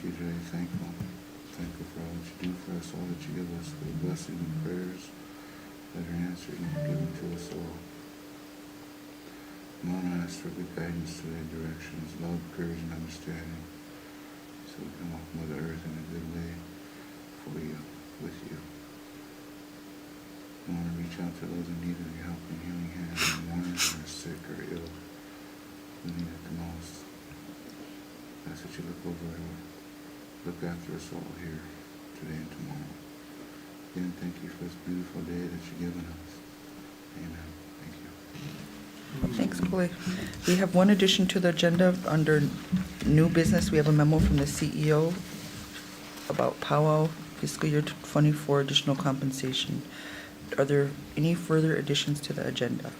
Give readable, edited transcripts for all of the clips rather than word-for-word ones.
to you today, thankful for all that you do for us, all that you give us, for the blessings and prayers that are answered and given to us all. I want to ask for good guidance today, directions, love, courage, and understanding, so we can walk Mother Earth in a good way for you, with you. I want to reach out to those in need of your help and healing hand, and mourners who are sick or ill, who need it the most. I ask that you look over it, look after us all here today and tomorrow. Again, thank you for this beautiful day that you've given us. Amen. Thank you. Thanks, Coley. We have one addition to the agenda under new business. We have a memo from the CEO about powwow fiscal year 24 additional compensation. Are there any further additions to the agenda?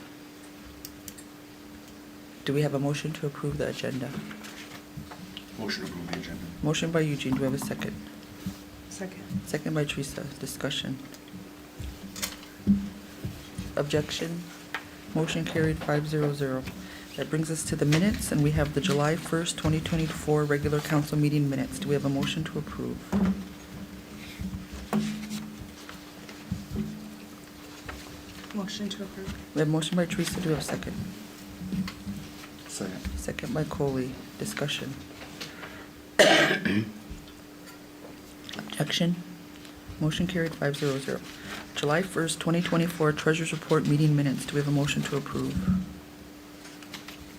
Do we have a motion to approve the agenda? Motion to approve the agenda. Motion by Eugene. Do we have a second? Second. Second by Teresa. Discussion. Objection. Motion carried 5-0-0. That brings us to the minutes, and we have the July 1st, 2024 regular council meeting minutes. Do we have a motion to approve? Motion to approve. We have a motion by Teresa. Do we have a second? Second. Second by Coley. Discussion. Objection. Motion carried 5-0-0. July 1st, 2024 Treasurers Report meeting minutes. Do we have a motion to approve?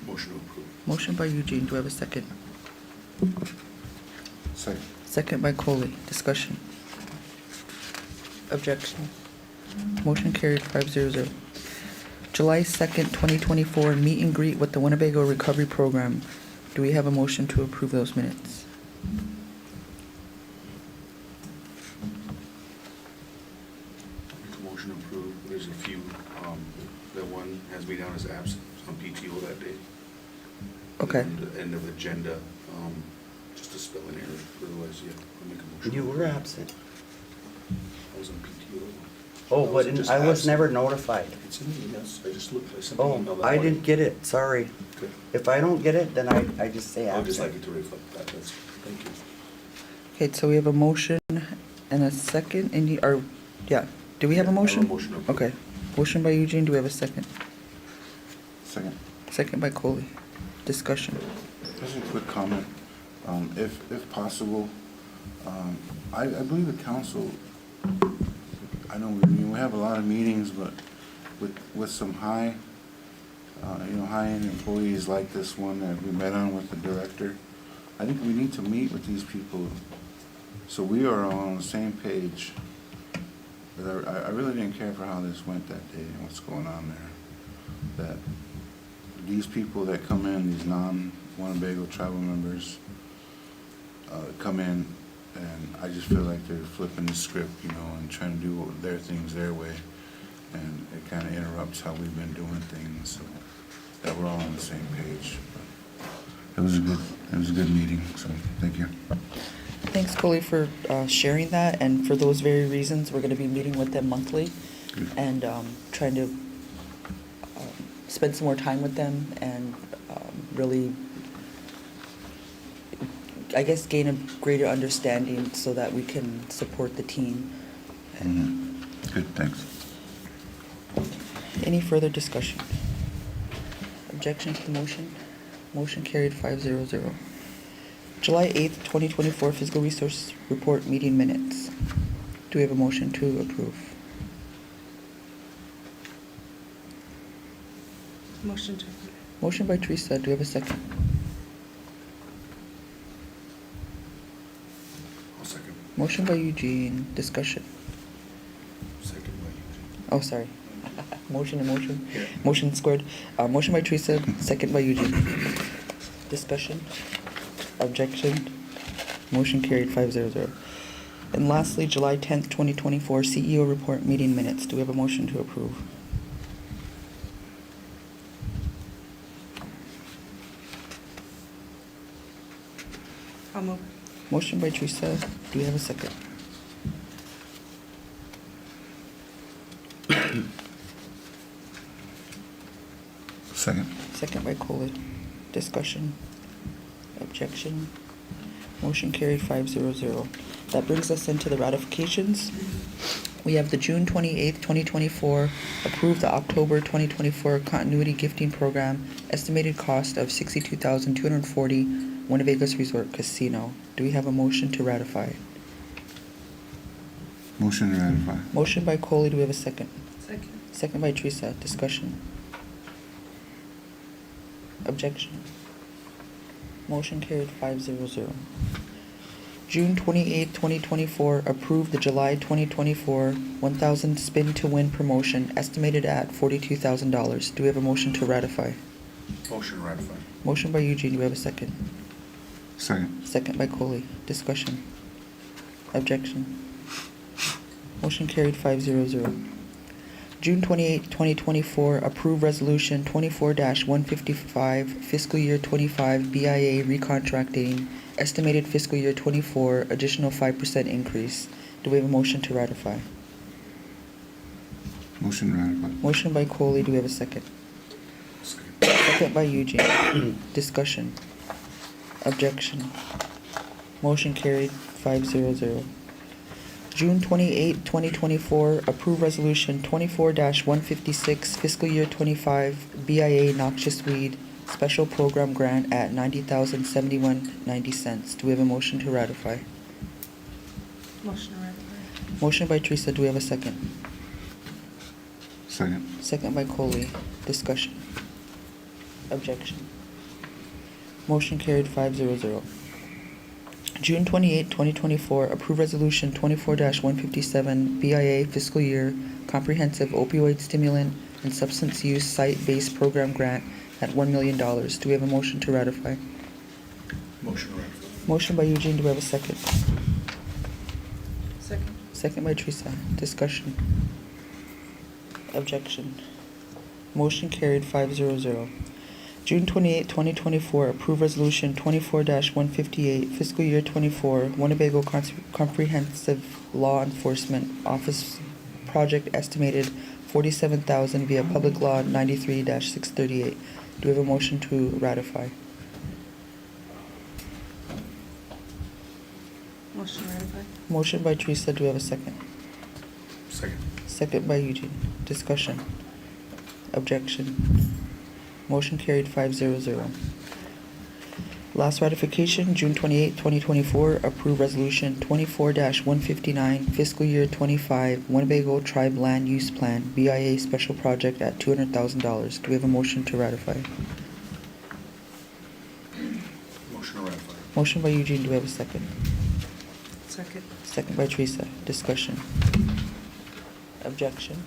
Motion to approve. Motion by Eugene. Do we have a second? Second. Second by Coley. Discussion. Objection. Motion carried 5-0-0. July 2nd, 2024 meet and greet with the Winnebago Recovery Program. Do we have a motion to approve those minutes? Make a motion to approve. There's a few, that one has me down as absent on PTO that day. Okay. And the end of agenda, just a spelling error, otherwise, yeah, I'll make a motion. You were absent. I was on PTO. Oh, but just I was absent. never notified. It's in the emails, I just looked, I sent an email Oh, that I morning. didn't get it, sorry. Okay. If I don't get it, then I just say I would just like absent. it to reflect that, that's, thank you. Okay, so we have a motion and a second. Do we have a motion? motion to approve. Okay. Motion by Eugene. Do we have a second? Second. Second by Coley. Discussion. Just a quick comment. If possible, I believe the council, I know we have a lot of meetings, but with some high, high-end employees like this one that we met on with the director, I think we need to meet with these people so we are on the same page. But I really didn't care for how this went that day and what's going on there. That these people that come in, these non-Winnebago tribal members, come in, and I just feel like they're flipping the script, and trying to do their things their way, and it kind of interrupts how we've been doing things, so that we're all on the same page. But it was a good meeting, so thank you. Thanks, Coley, for sharing that. And for those very reasons, we're going to be meeting with them monthly Good. and trying to spend some more time with them and really, I guess, gain a greater understanding so that we can support the team. Good, thanks. Any further discussion? Objection to the motion? Motion carried 5-0-0. July 8th, 2024 Fiscal Resource Report meeting minutes. Do we have a motion to approve? Motion to approve. Motion by Teresa. Do we have a second? I'll second. Motion by Eugene. Discussion. Second by Eugene. Oh, sorry. Motion and motion. Yeah. Motion squared. Motion by Teresa. Second by Eugene. Discussion. Objection. Motion carried 5-0-0. And lastly, July 10th, 2024 CEO report meeting minutes. Do we have a motion to approve? I'll move. Motion by Teresa. Do we have a second? Second. Second by Coley. Discussion. Objection. Motion carried 500. That brings us into the ratifications. We have the June 28th, 2024, approved the October 2024 continuity gifting program, estimated cost of $62,240, Winnebago's Resort Casino. Do we have a motion to ratify? Motion to ratify. Motion by Coley, do we have a second? Second. Second by Teresa, discussion. Objection. Motion carried 500. June 28, 2024, approved the July 2024 1,000 spin to win promotion, estimated at $42,000. Do we have a motion to ratify? Motion to ratify. Motion by Eugene, do we have a second? Second. Second by Coley, discussion. Objection. Motion carried 500. June 28, 2024, approve resolution 24-155, fiscal year 25 BIA recontracting, estimated fiscal year 24, additional 5% increase. Do we have a motion to ratify? Motion to ratify. Motion by Coley, do we have a second? Second. Second by Eugene. Discussion. Objection. Motion carried 500. June 28, 2024, approve resolution 24-156, fiscal year 25 BIA noxious weed special program grant at $90,071.90. Do we have a motion to ratify? Motion to ratify. Motion by Teresa, do we have a second? Second. Second by Coley. Discussion. Objection. Motion carried 500. June 28, 2024, approve resolution 24-157 BIA fiscal year comprehensive opioid stimulant and substance use site-based program grant at $1 million. Do we have a motion to ratify? Motion to ratify. Motion by Eugene, do we have a second? Second. Second by Teresa. Discussion. Objection. Motion carried 500. June 28, 2024, approve resolution 24-158, fiscal year 24, Winnebago Comprehensive Law Enforcement Office project estimated $47,000 via Public Law 93-638. Do we have a motion to ratify? Motion to ratify. Motion by Teresa, do we have a second? Second. Second by Eugene. Discussion. Objection. Motion carried 500. Last ratification, June 28, 2024, approve resolution 24-159, fiscal year 25, Winnebago Tribe Land Use Plan, BIA special project at $200,000. Do we have a motion to ratify? Motion to ratify. Motion by Eugene, do we have a second? Second. Second by Teresa. Discussion. Objection.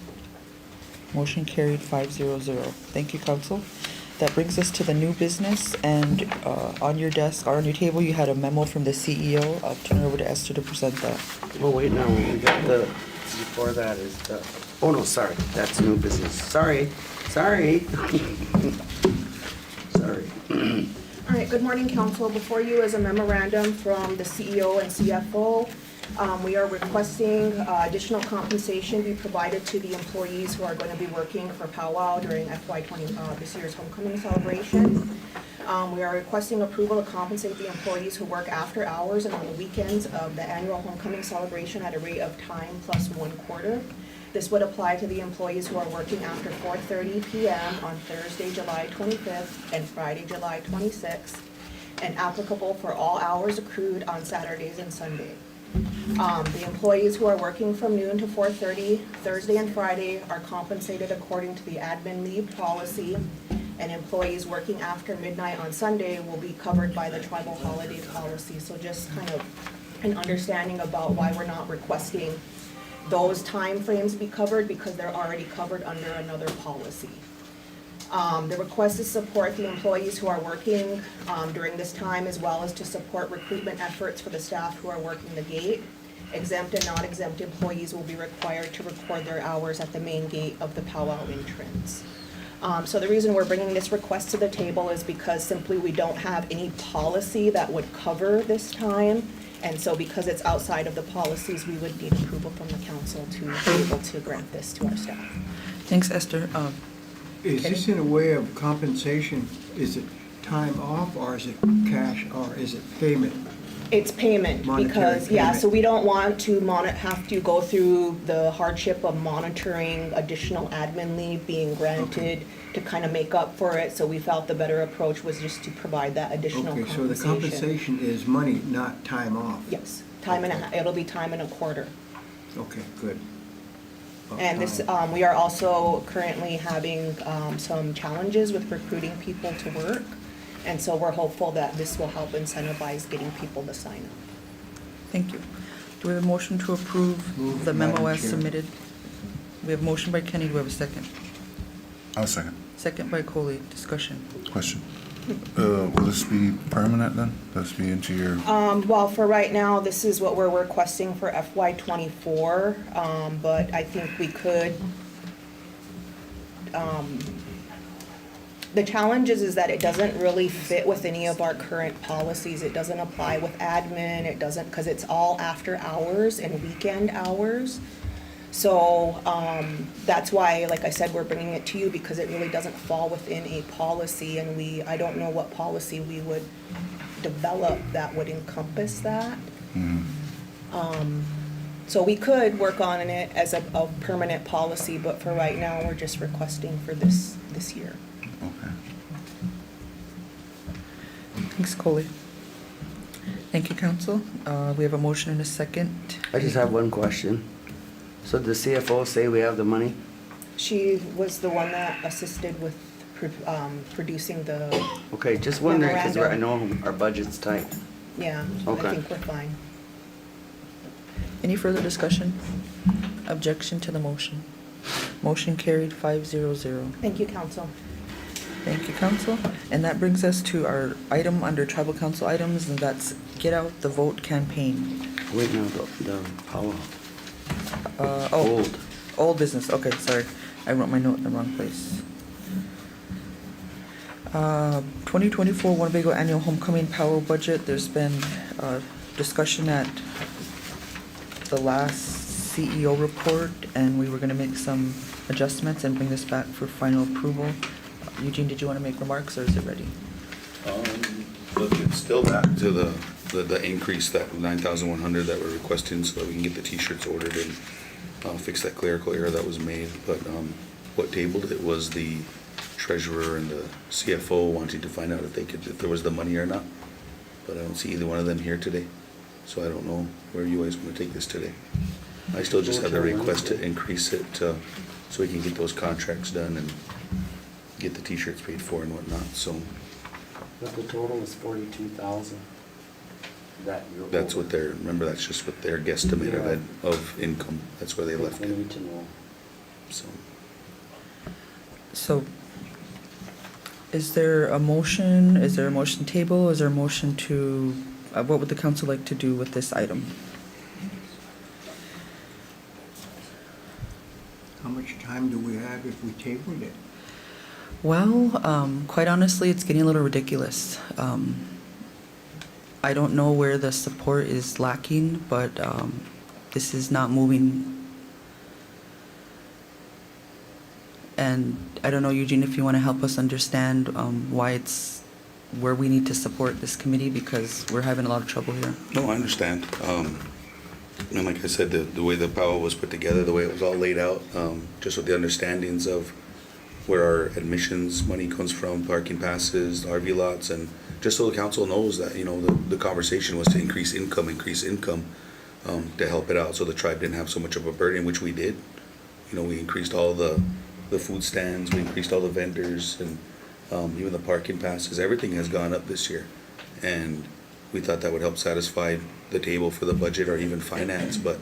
Motion carried 500. Thank you, council. That brings us to the new business, and on your desk, or on your table, you had a memo from the CEO. I'll turn it over to Esther to present that. Oh, wait, no, we got before that is oh, no, sorry, that's new business. Sorry. Sorry. All right, good morning, council. Before you is a memorandum from the CEO and CFO. We are requesting additional compensation be provided to the employees who are going to be working for powwow during FY20, this year's homecoming celebration. We are requesting approval to compensate the employees who work after hours and on the weekends of the annual homecoming celebration at a rate of time plus 1/4. This would apply to the employees who are working after 4:30 p.m. on Thursday, July 25th and Friday, July 26th, and applicable for all hours accrued on Saturdays and Sundays. The employees who are working from noon to 4:30 Thursday and Friday are compensated according to the admin leave policy, and employees working after midnight on Sunday will be covered by the tribal holiday policy. So just kind of an understanding about why we're not requesting those time frames be covered, because they're already covered under another policy. The request is support the employees who are working during this time, as well as to support recruitment efforts for the staff who are working the gate. Exempt and not exempt employees will be required to record their hours at the main gate of the powwow entrance. So the reason we're bringing this request to the table is because simply we don't have any policy that would cover this time. And so because it's outside of the policies, we would need approval from the council to be able to grant this to our staff. Thanks, Esther. Is this in a way of compensation? Is it time off, or is it cash, or is it payment? It's payment, Monetary because, yeah, payment. so we don't want to have to go through the hardship of monitoring additional admin leave being granted to kind of make up for it, so we felt the better approach was just to provide that additional Okay, so the compensation is money, not time off? Yes, time and Okay. it'll be time and a quarter. Okay, good. About And this, time. we are also currently having, some challenges with recruiting people to work. And so we're hopeful that this will help incentivize getting people to sign up. Thank you. Do we have a motion to approve Move, the memo Madam as Chair. submitted? We have a motion by Kenny, do we have a second? I'll second. Second by Coley, discussion. Question. Will this be permanent then? Will this be into your, Well, for right now, this is what we're requesting for FY '24, but I think we could, the challenge is that it doesn't really fit with any of our current policies. It doesn't apply with admin, it doesn't, because it's all after hours and weekend hours. So, that's why, like I said, we're bringing it to you because it really doesn't fall within a policy, and I don't know what policy we would develop that would encompass that. So we could work on it as a permanent policy, but for right now, we're just requesting for this year. okay. Thanks, Coley. Thank you, council. We have a motion and a second. I just have one question. So the CFO say we have the money? She was the one that assisted with producing the, Okay, just wondering, because I Memorandum. know our budget's tight. yeah, I Okay. think we're fine. Any further discussion? Objection to the motion? Motion carried 500. Thank you, council. Thank you, council. And that brings us to our item under tribal council items, and that's Get Out the Vote campaign. Wait, no, the power. Oh, old business, okay, sorry. I wrote my note in the wrong place. 2024 Winnebago Annual Homecoming Power Budget. There's been discussion at the last CEO report, and we were gonna make some adjustments and bring this back for final approval. Eugene, did you wanna make remarks, or is it ready? Look, it's still back to the increase, that 9,100 that we're requesting, so that we can get the T-shirts ordered and fix that clerical error that was made. But what tabled it was the treasurer and the CFO wanting to find out if there was the money or not. But I don't see either one of them here today, so I don't know where you guys want to take this today. I still just have the request to increase it so we can get those contracts done and get the T-shirts paid for and whatnot, so. But the total is 42,000. That's what remember, that's just what their guesstimate of income, that's where they left We it, need to know. so. So, is there a motion table, is there a motion to, what would the council like to do with this item? How much time do we have if we tabled it? Well, quite honestly, it's getting a little ridiculous. I don't know where the support is lacking, but this is not moving. And I don't know, Eugene, if you want to help us understand where we need to support this committee, because we're having a lot of trouble here. No, I understand. And like I said, the way the POW was put together, the way it was all laid out, just with the understandings of where our admissions money comes from, parking passes, RV lots, and just so the council knows that, the conversation was to increase income, to help it out, so the tribe didn't have so much of a burden, which we did. We increased all the food stands, we increased all the vendors, and even the parking passes, everything has gone up this year. And we thought that would help satisfy the table for the budget or even finance, but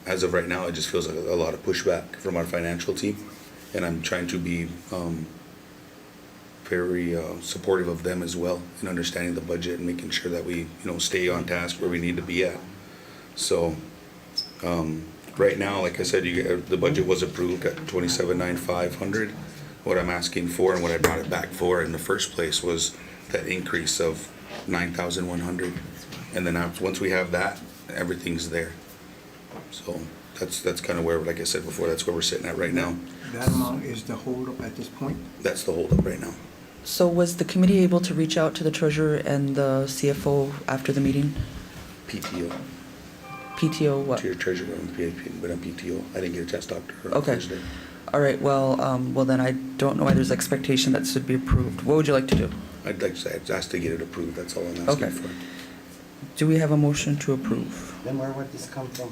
as of right now, it just feels like a lot of pushback from our financial team. And I'm trying to be very supportive of them as well in understanding the budget and making sure that we, stay on task where we need to be at. So, right now, like I said, the budget was approved at 27,950. What I'm asking for and what I brought it back for in the first place was that increase of 9,100. And then once we have that, everything's there. So that's kind of where, like I said before, that's where we're sitting at right now. That amount is the holdup at this point? That's the holdup right now. So was the committee able to reach out to the treasurer and the CFO after the meeting? PTO, PTO, what? to your treasurer on PHP, but on PTO. I didn't get a chance to talk to her on Okay. Thursday. All right, well, then I don't know why there's expectation that this would be approved. What would you like to do? I'd like to say, I'd ask to get it approved, that's all I'm Okay. asking for. Do we have a motion to approve? Then where would this come from?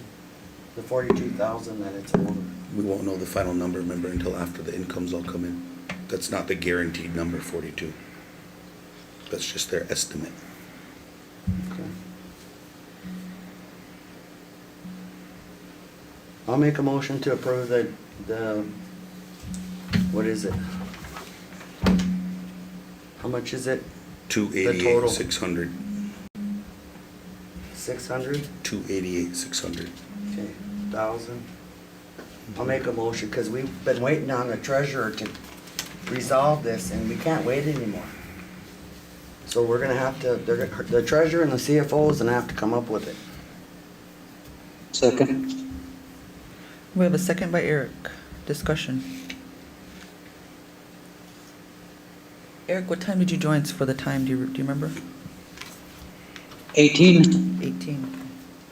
The 42,000 that it's over? We won't know the final number, remember, until after the incomes all come in. That's not the guaranteed number, 42. That's just their estimate. Okay. I'll make a motion to approve the, what is it? How much is it? 288, 600. 600? 288, 600. Okay, 1,000. I'll make a motion, because we've been waiting on the treasurer to resolve this, and we can't wait anymore. So we're gonna have to, the treasurer and the CFO is gonna have to come up with it. Second. We have a second by Eric. Discussion. Eric, what time did you join for the time? Do you remember? 18. 18.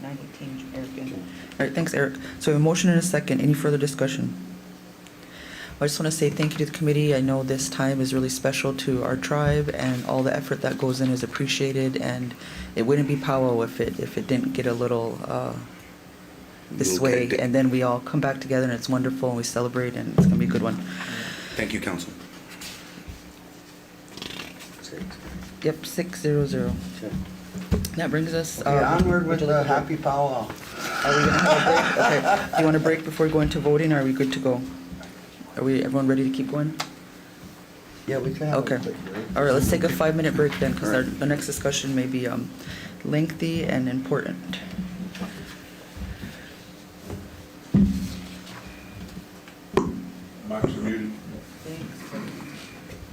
9:18, Eric. In. All right, thanks, Eric. So we have a motion and a second. Any further discussion? I just want to say thank you to the committee. I know this time is really special to our tribe, and all the effort that goes in is appreciated, and it wouldn't be powwow if it didn't get a little this Little way, hectic. and then we all come back together, and it's wonderful, and we celebrate, and it's gonna be a good one. Thank you, council. Yep, 600. Okay. That brings us. Okay, onward with would you the like to- happy powwow. Are we gonna have a break? Okay. Do you want a break before we go into voting, or are we good to go? Are everyone ready to keep going? Yeah, we can have a Okay. quick break. All right, let's take a 5-minute break then, because All right. the next discussion may be lengthy and important. Max, muted. Thanks.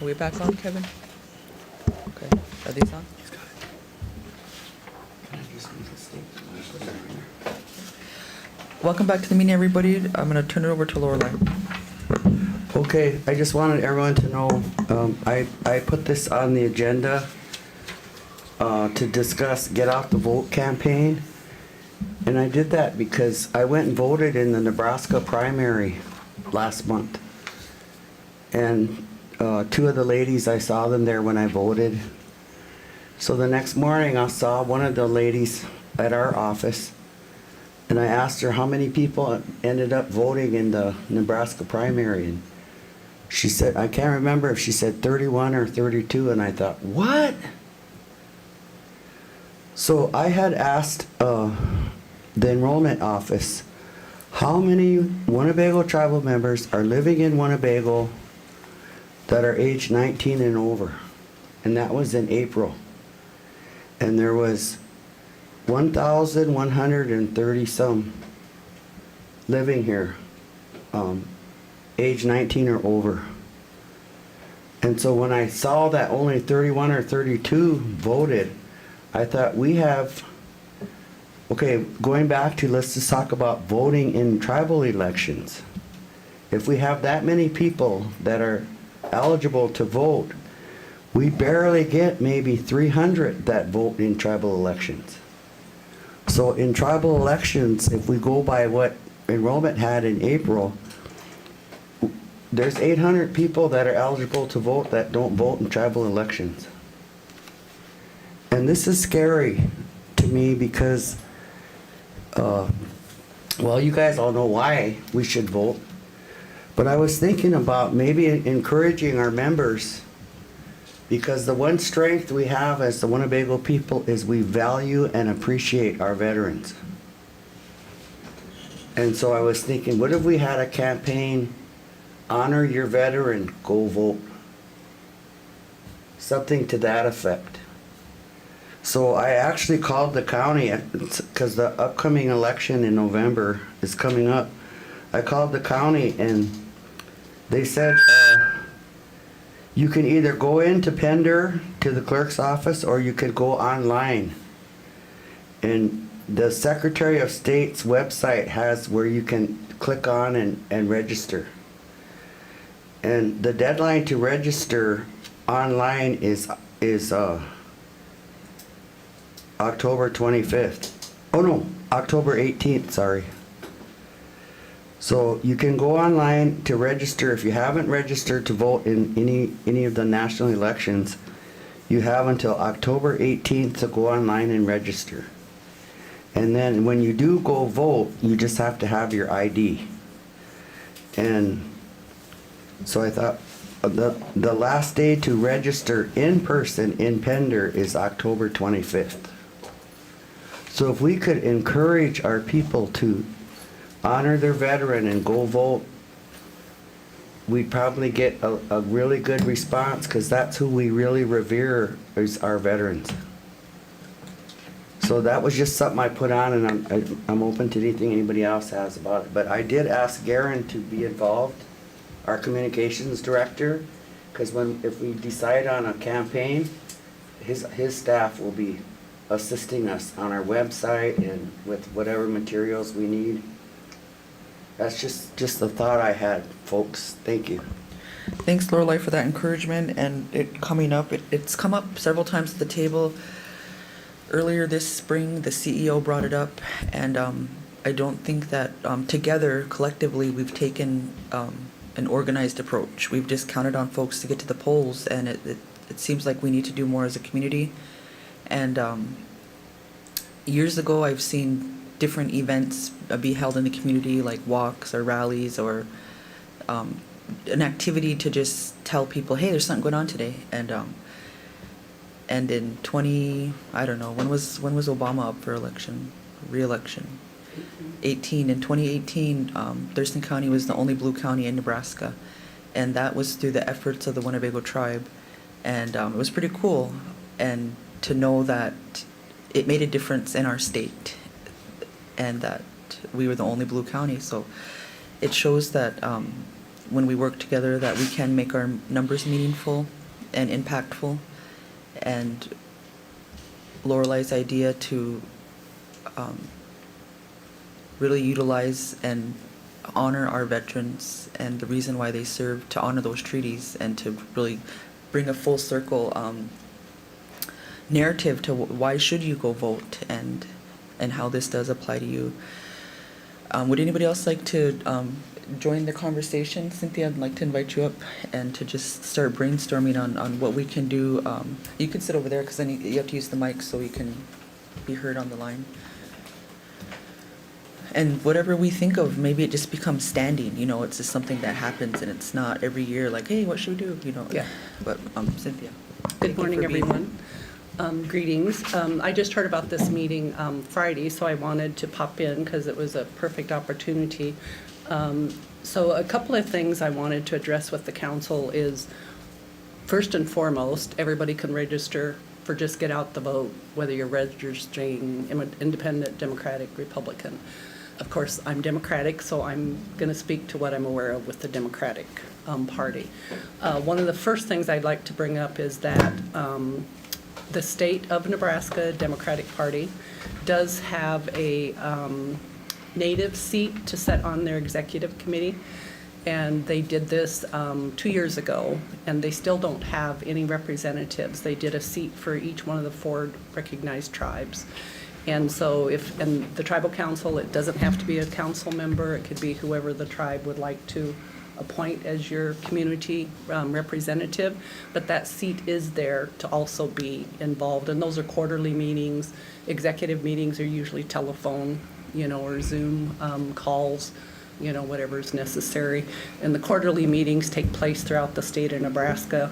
Are we back on, Kevin? Okay, are these on? Welcome back to the meeting, everybody. I'm gonna turn it over to Lorelei. Okay, I just wanted everyone to know, I put this on the agenda to discuss Get Out the Vote campaign. And I did that because I went and voted in the Nebraska primary last month. And two of the ladies, I saw them there when I voted. So the next morning, I saw one of the ladies at our office, and I asked her how many people ended up voting in the Nebraska primary. And she said, I can't remember if she said 31 or 32, and I thought, what? So I had asked the enrollment office, how many Winnebago tribal members are living in Winnebago that are age 19 and over? And that was in April. And there was 1,130 some living here, age 19 or over. And so when I saw that only 31 or 32 voted, I thought we have, okay, going back to, let's just talk about voting in tribal elections. If we have that many people that are eligible to vote, we barely get maybe 300 that vote in tribal elections. So in tribal elections, if we go by what enrollment had in April, there's 800 people that are eligible to vote that don't vote in tribal elections. And this is scary to me because, well, you guys all know why we should vote. But I was thinking about maybe encouraging our members, because the one strength we have as the Winnebago people is we value and appreciate our veterans. And so I was thinking, what if we had a campaign, honor your veteran, go vote? Something to that effect. So I actually called the county, because the upcoming election in November is coming up. I called the county and they said, you can either go into Pender to the clerk's office or you could go online. And the Secretary of State's website has where you can click on and register. And the deadline to register online is October 25th. Oh no, October 18th, sorry. So you can go online to register. If you haven't registered to vote in any of the national elections, you have until October 18th to go online and register. And then when you do go vote, you just have to have your ID. And so I thought the last day to register in person in Pender is October 25th. So if we could encourage our people to honor their veteran and go vote, we'd probably get a really good response, because that's who we really revere, is our veterans. So that was just something I put on, and I'm open to anything anybody else has about it. But I did ask Garen to be involved, our communications director, because if we decide on a campaign, his staff will be assisting us on our website and with whatever materials we need. That's just the thought I had, folks. Thank you. Thanks, Lorelei, for that encouragement and it coming up. It's come up several times at the table. Earlier this spring, the CEO brought it up, and I don't think that together, collectively, we've taken an organized approach. We've just counted on folks to get to the polls, and it seems like we need to do more as a community. And years ago, I've seen different events be held in the community, like walks or rallies or an activity to just tell people, hey, there's something going on today. And in I don't know, when was Obama up for re-election? 18. In 2018, Thurston County was the only blue county in Nebraska, and that was through the efforts of the Winnebago tribe. And it was pretty cool, and to know that it made a difference in our state, and that we were the only blue county. So it shows that when we work together, that we can make our numbers meaningful and impactful. And Lorelai's idea to really utilize and honor our veterans and the reason why they served, to honor those treaties and to really bring a full circle narrative to why should you go vote and how this does apply to you. Would anybody else like to join the conversation? Cynthia, I'd like to invite you up and to just start brainstorming on what we can do. You can sit over there because then you have to use the mic so you can be heard on the line. And whatever we think of, maybe it just becomes standing, you know, it's just something that happens and it's not every year like, hey, what should we do, you know? Yeah. But Cynthia. thank Good you morning, for being here. everyone. Greetings. I just heard about this meeting Friday, so I wanted to pop in because it was a perfect opportunity. So a couple of things I wanted to address with the council is, first and foremost, everybody can register for Just Get Out the Vote, whether you're registering Independent, Democratic, Republican. Of course, I'm Democratic, so I'm going to speak to what I'm aware of with the Democratic Party. One of the first things I'd like to bring up is that the state of Nebraska Democratic Party does have a native seat to set on their executive committee. And they did this 2 years ago, and they still don't have any representatives. They did a seat for each one of the 4 recognized tribes. And so and the tribal council, it doesn't have to be a council member. It could be whoever the tribe would like to appoint as your community representative. But that seat is there to also be involved. And those are quarterly meetings. Executive meetings are usually telephone, you know, or Zoom calls, you know, whatever's necessary. And the quarterly meetings take place throughout the state of Nebraska,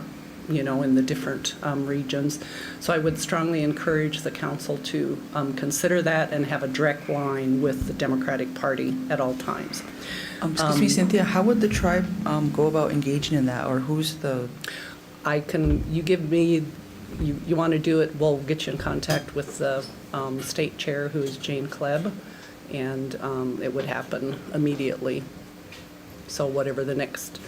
you know, in the different regions. So I would strongly encourage the council to consider that and have a direct line with the Democratic Party at all times. Excuse me, Cynthia, how would the tribe go about engaging in that, or who's the? You give me, you want to do it, we'll get you in contact with the state chair, who is Jane Klebb, and it would happen immediately. So whatever the next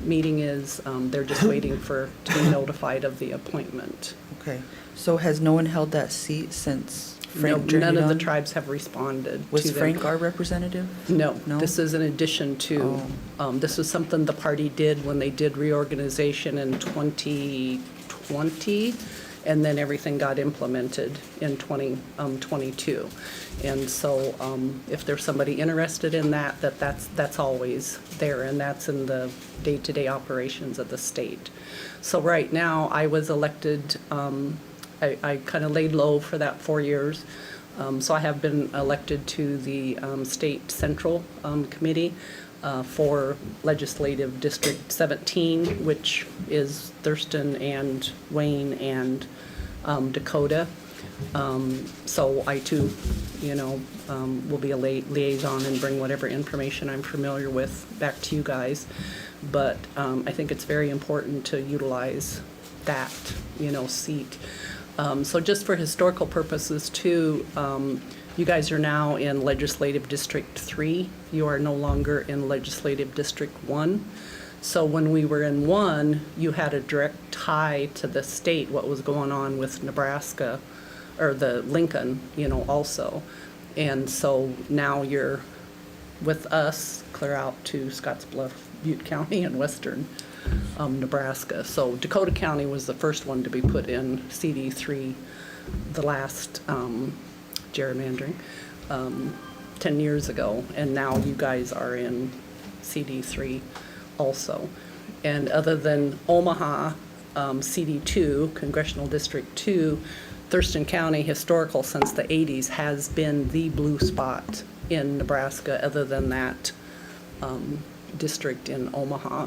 meeting is, they're just waiting to be notified of the appointment. Okay, so has no one held that seat since Frank journeyed None of the on? tribes have responded to Was them. Frank our representative? No, No? this is in addition to, this was something the party did when they did reorganization in 2020, and then everything got implemented in 2022. And so if there's somebody interested in that's always there, and that's in the day-to-day operations of the state. So right now, I was elected, I kind of laid low for that 4 years. So I have been elected to the State Central Committee for Legislative District 17, which is Thurston and Wayne and Dakota. So I too, you know, will be a liaison and bring whatever information I'm familiar with back to you guys. But I think it's very important to utilize that, you know, seat. So just for historical purposes too, you guys are now in Legislative District 3. You are no longer in Legislative District 1. So when we were in 1, you had a direct tie to the state, what was going on with Nebraska, or the Lincoln, you know, also. And so now you're with us, clear out to Scottsbluff, Butte County, and western Nebraska. So Dakota County was the first one to be put in CD3, the last gerrymandering, 10 years ago. And now you guys are in CD3 also. And other than Omaha, CD2, Congressional District 2, Thurston County historical since the 80s has been the blue spot in Nebraska, other than that district in Omaha.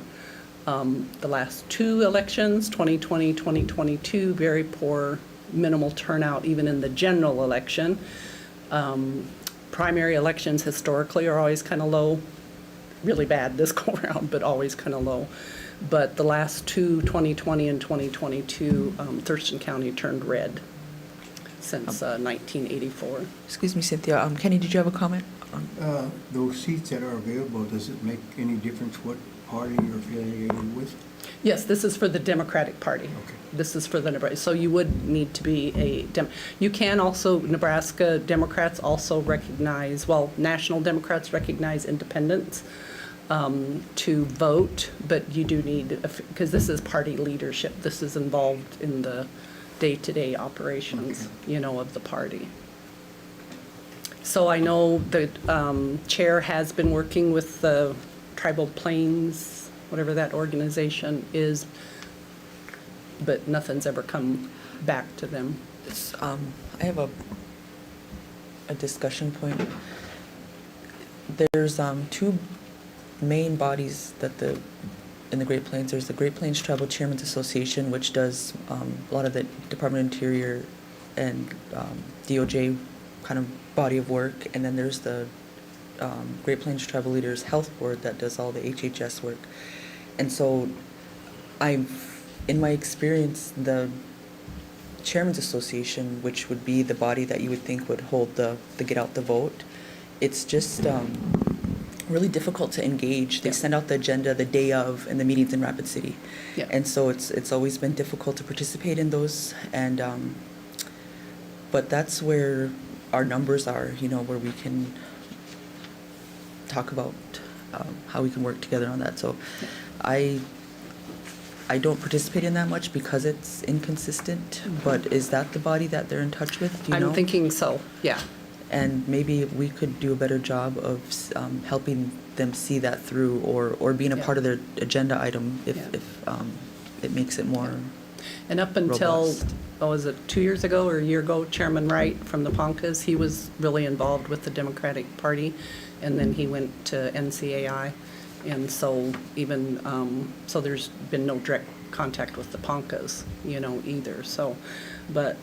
The last 2 elections, 2020, 2022, very poor, minimal turnout even in the general election. Primary elections historically are always kind of low, really bad this go around, but always kind of low. But the last 2, 2020 and 2022, Thurston County turned red since 1984. Excuse me, Cynthia, Kenny, did you have a comment? Those seats that are available, does it make any difference what party you're affiliated with? Yes, this is for the Democratic Party. Okay. This is for the Nebraska, so you would need to be you can also, Nebraska Democrats also recognize, well, national Democrats recognize independents to vote, but you do need, because this is party leadership, this is involved in the day-to-day operations, of the party. So I know the chair has been working with the Tribal Plains, whatever that organization is, but nothing's ever come back to them. I have a discussion point. There's two main bodies in the Great Plains. There's the Great Plains Tribal Chairmen's Association, which does a lot of the Department of Interior and DOJ kind of body of work, and then there's the Great Plains Tribal Leaders Health Board that does all the HHS work. And so in my experience, the Chairman's Association, which would be the body that you would think would hold the get out the vote, it's just really difficult to engage. They send out the agenda the day of, and the meeting's in Rapid City. Yeah. And so it's always been difficult to participate in those, and but that's where our numbers are, where we can talk about how we can work together on that. So I don't participate in that much because it's inconsistent, but is that the body that they're in touch with? Do you know? I'm thinking so, yeah. And maybe we could do a better job of helping them see that through, or being a part of their agenda item if it makes it more And up until, robust. was it 2 years ago or a year ago, Chairman Wright from the Poncas, he was really involved with the Democratic Party, and then he went to NCAI. And so even, so there's been no direct contact with the Poncas, either. So, but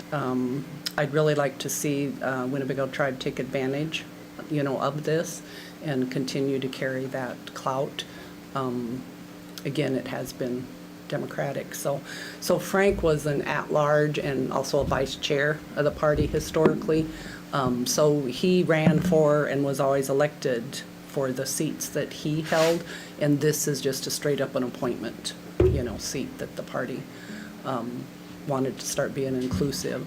I'd really like to see Winnebago Tribe take advantage, of this and continue to carry that clout. Again, it has been Democratic. So Frank was an at-large and also a vice chair of the party historically. So he ran for and was always elected for the seats that he held, and this is just a straight up an appointment, seat that the party wanted to start being inclusive.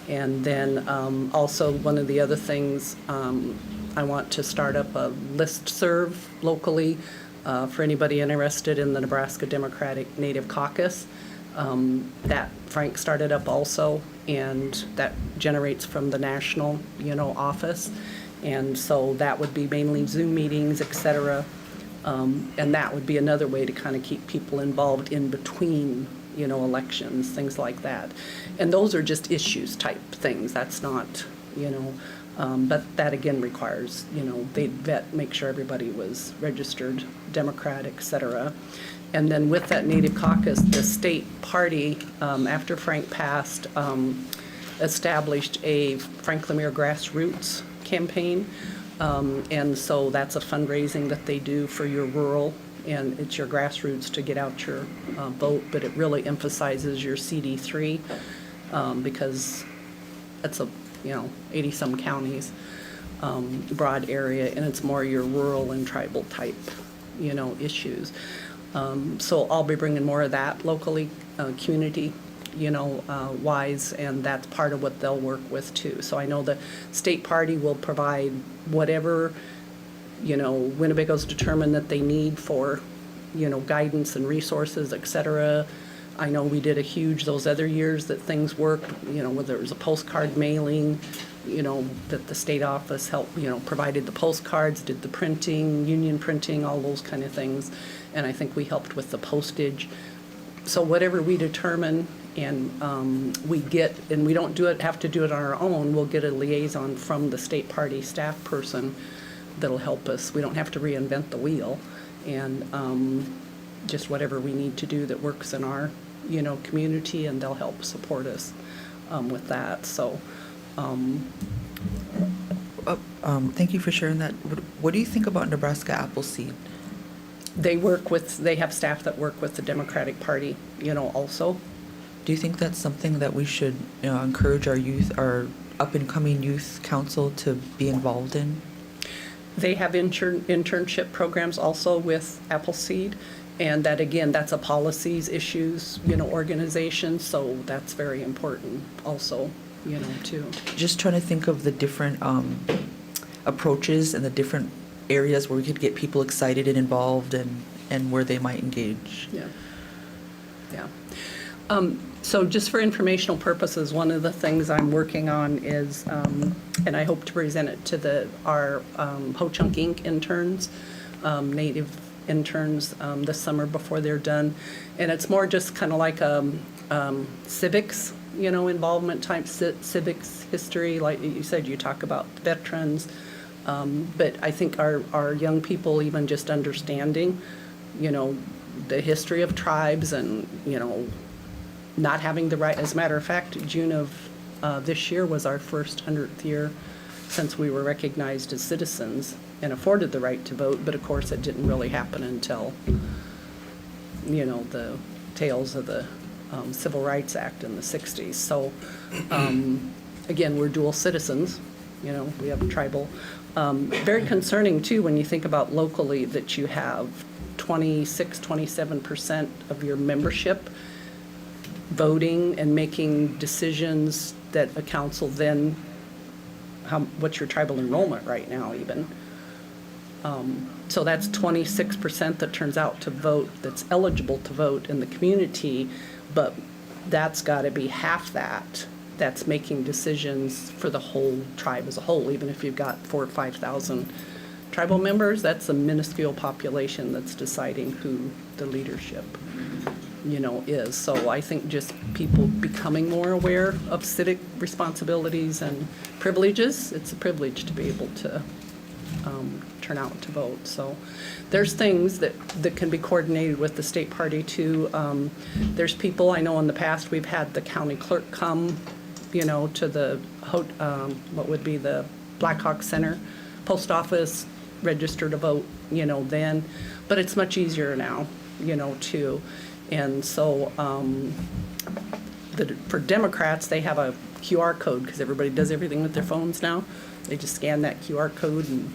And then also one of the other things, I want to start up a listserv locally for anybody interested in the Nebraska Democratic Native Caucus. That Frank started up also, and that generates from the national, office. And so that would be mainly Zoom meetings, et cetera. And that would be another way to kind of keep people involved in between, elections, things like that. And those are just issues type things. That's not, but that again requires, they'd vet, make sure everybody was registered Democrat, et cetera. And then with that Native Caucus, the state party, after Frank passed, established a Frank Lemire grassroots campaign. And so that's a fundraising that they do for your rural, and it's your grassroots to get out your vote, but it really emphasizes your CD3 because it's 80-some counties, broad area, and it's more your rural and tribal type, issues. So I'll be bringing more of that locally, community wise, and that's part of what they'll work with too. So I know the state party will provide whatever, Winnebago's determined that they need for, guidance and resources, et cetera. I know we did those other years that things worked, whether it was a postcard mailing, that the state office helped, provided the postcards, did the printing, union printing, all those kind of things. And I think we helped with the postage. So whatever we determine and we get, and we don't have to do it on our own, we'll get a liaison from the state party staff person that'll help us. We don't have to reinvent the wheel, and just whatever we need to do that works in our, community, and they'll help support us with that. So, thank you for sharing that. What do you think about Nebraska Appleseed? they have staff that work with the Democratic Party, also. Do you think that's something that we should encourage our youth, our up-and-coming youth council to be involved in? They have internship programs also with Appleseed, And that, again, that's a policies issues, organization, so that's very important also, too. Just trying to think of the different approaches and the different areas where we could get people excited and involved and where they might engage. Yeah. Yeah. So just for informational purposes, one of the things I'm working on is, and I hope to present it to our Ho-Chunk Inc. interns, native interns this summer before they're done. And it's more just kind of like civics, involvement type, civics history. Like you said, you talk about veterans. But I think our young people, even just understanding, the history of tribes and, not having the right, as a matter of fact, June of this year was our first 100th year since we were recognized as citizens and afforded the right to vote, but of course it didn't really happen until, the tales of the Civil Rights Act in the 60s. So, again, we're dual citizens, we have tribal. Very concerning too when you think about locally that you have 27% of your membership voting and making decisions that a council then, what's your tribal enrollment right now even? So that's 26% that turns out to vote, that's eligible to vote in the community, but that's got to be half that's making decisions for the whole tribe as a whole. Even if you've got 4,000 or 5,000 tribal members, that's a minuscule population that's deciding who the leadership is. So I think just people becoming more aware of civic responsibilities and privileges. It's a privilege to be able to turn out to vote. So there's things that can be coordinated with the state party too. There's people, I know in the past we've had the county clerk come, to the, what would be the Blackhawk Center, post office, register to vote, then. But it's much easier now, too. And so for Democrats, they have a QR code because everybody does everything with their phones now. They just scan that QR code and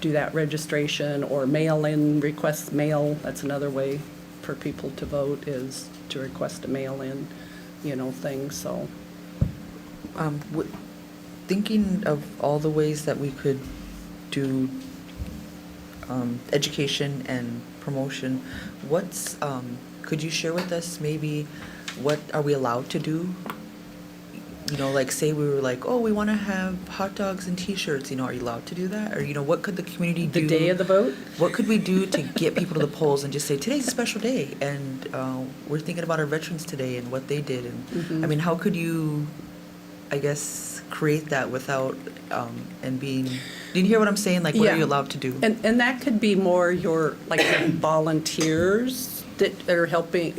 do that registration, or mail-in request mail. That's another way for people to vote, is to request a mail-in, thing. So Thinking of all the ways that we could do education and promotion, could you share with us maybe what are we allowed to do? Like say we were like, oh, we want to have hot dogs and T-shirts, are you allowed to do that? Or, what could the community do? the day of the vote? What could we do to get people to the polls and just say, today's a special day and we're thinking about our veterans today and what they did? And how could you, I guess, create that without, and being, do you hear what I'm saying? Like, what are you allowed to do? And that could be more your volunteers that are helping,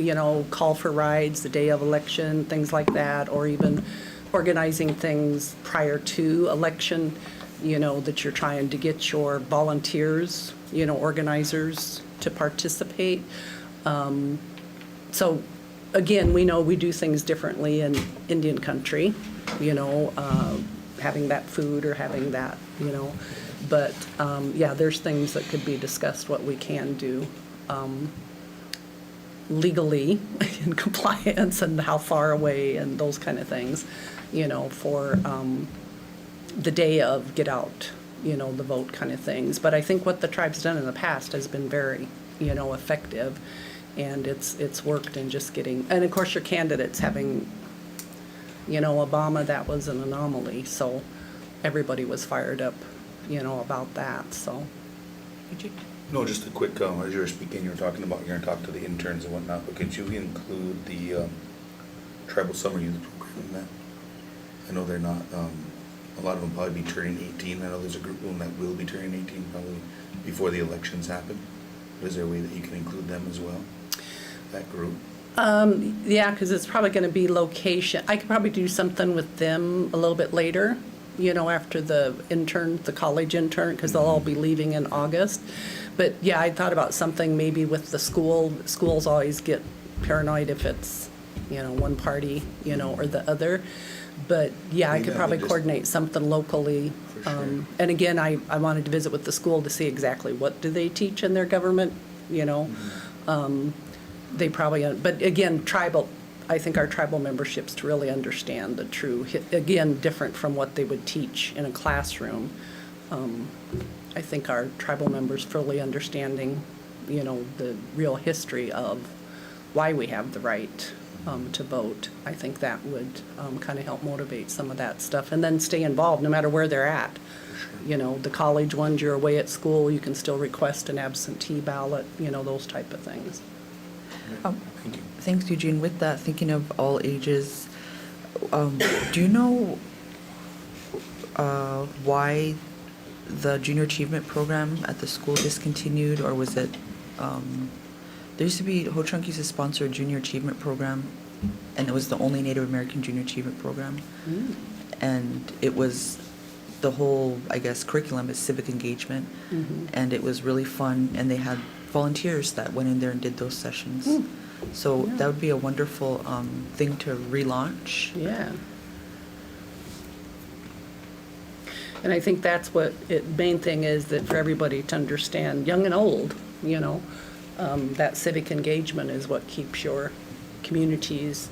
call for rides the day of election, things like that, or even organizing things prior to election, that you're trying to get your volunteers, organizers to participate. So again, we know we do things differently in Indian country, having that food or having that, but there's things that could be discussed what we can do legally in compliance and how far away and those kind of things, for the day of get out, the vote kind of things. But I think what the tribe's done in the past has been very, effective, and it's worked in just getting, and of course your candidates having, Obama, that was an anomaly, so everybody was fired up, about that, so. No, just a quick, as you were speaking, you were talking about, you're gonna talk to the interns and whatnot, but could you include the tribal summer youth program in that? I know they're not, a lot of them probably be turning 18. I know there's a group of them that will be turning 18 probably before the elections happen. But is there a way that you can include them as well, that group? Yeah, because it's probably going to be location. I could probably do something with them a little bit later, after the college intern, because they'll all be leaving in August. But yeah, I thought about something maybe with the school. Schools always get paranoid if it's, one party, or the other. But yeah, I could probably coordinate something locally. For sure. And again, I wanted to visit with the school to see exactly what do they teach in their government you know? They probably, but again, I think our tribal memberships to really understand the true, again, different from what they would teach in a classroom. I think our tribal members fully understanding, you know, the real history of why we have the right to vote. I think that would kind of help motivate some of that stuff, and then stay involved no matter where they're at. You know, the college ones, you're away at school, you can still request an absentee ballot, you know, those type of things. Thank you. Thanks, Eugene. With that, thinking of all ages, do you know why the junior achievement program at the school discontinued, or was it, there used to be, Ho-Chunk used to sponsor a junior achievement program, and it was the only Native American junior achievement program. And it was, the whole, I guess, curriculum is civic engagement, and it was really fun, and they had volunteers that went in there and did those sessions. So Yeah. that would be a wonderful thing to relaunch. Yeah. And I think that's what main thing is, that for everybody to understand, young and old, you know, that civic engagement is what keeps your communities,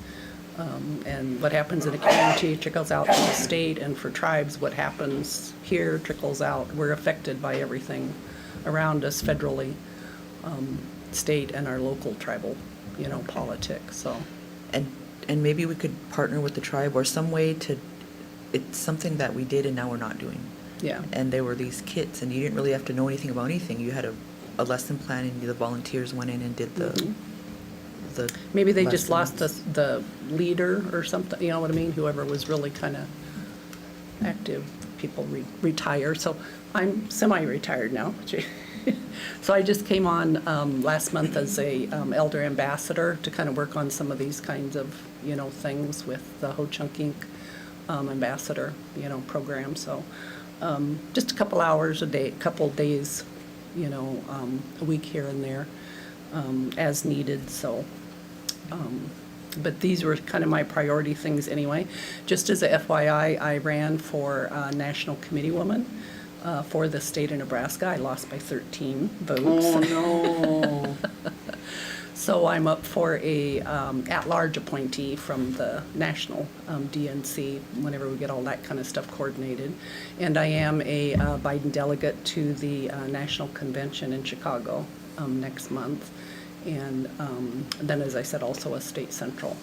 and what happens in a community trickles out to the state, and for tribes, what happens here trickles out. We're affected by everything around us federally, state and our local tribal, you know, politics, so. And maybe we could partner with the tribe or some way to, it's something that we did and now we're not doing. Yeah. And there were these kits, and you didn't really have to know anything about anything. You had a lesson plan, and the volunteers went in and did the Maybe they just lost lessons. the leader or something, you know what I mean? Whoever was really kind of active, people retire. So I'm semi-retired now. So I just came on last month as a elder ambassador to kind of work on some of these kinds of, you know, things with the Ho-Chunk Inc. Ambassador, you know, program. So just a couple hours a day, couple days, you know, a week here and there as needed. So, but these were kind of my priority things anyway. Just as a FYI, I ran for National Committee Woman for the state of Nebraska. I lost by 13 votes. Oh, no. So I'm up for a at-large appointee from the national DNC whenever we get all that kind of stuff coordinated. And I am a Biden delegate to the National Convention in Chicago next month. And then, as I said, also a state central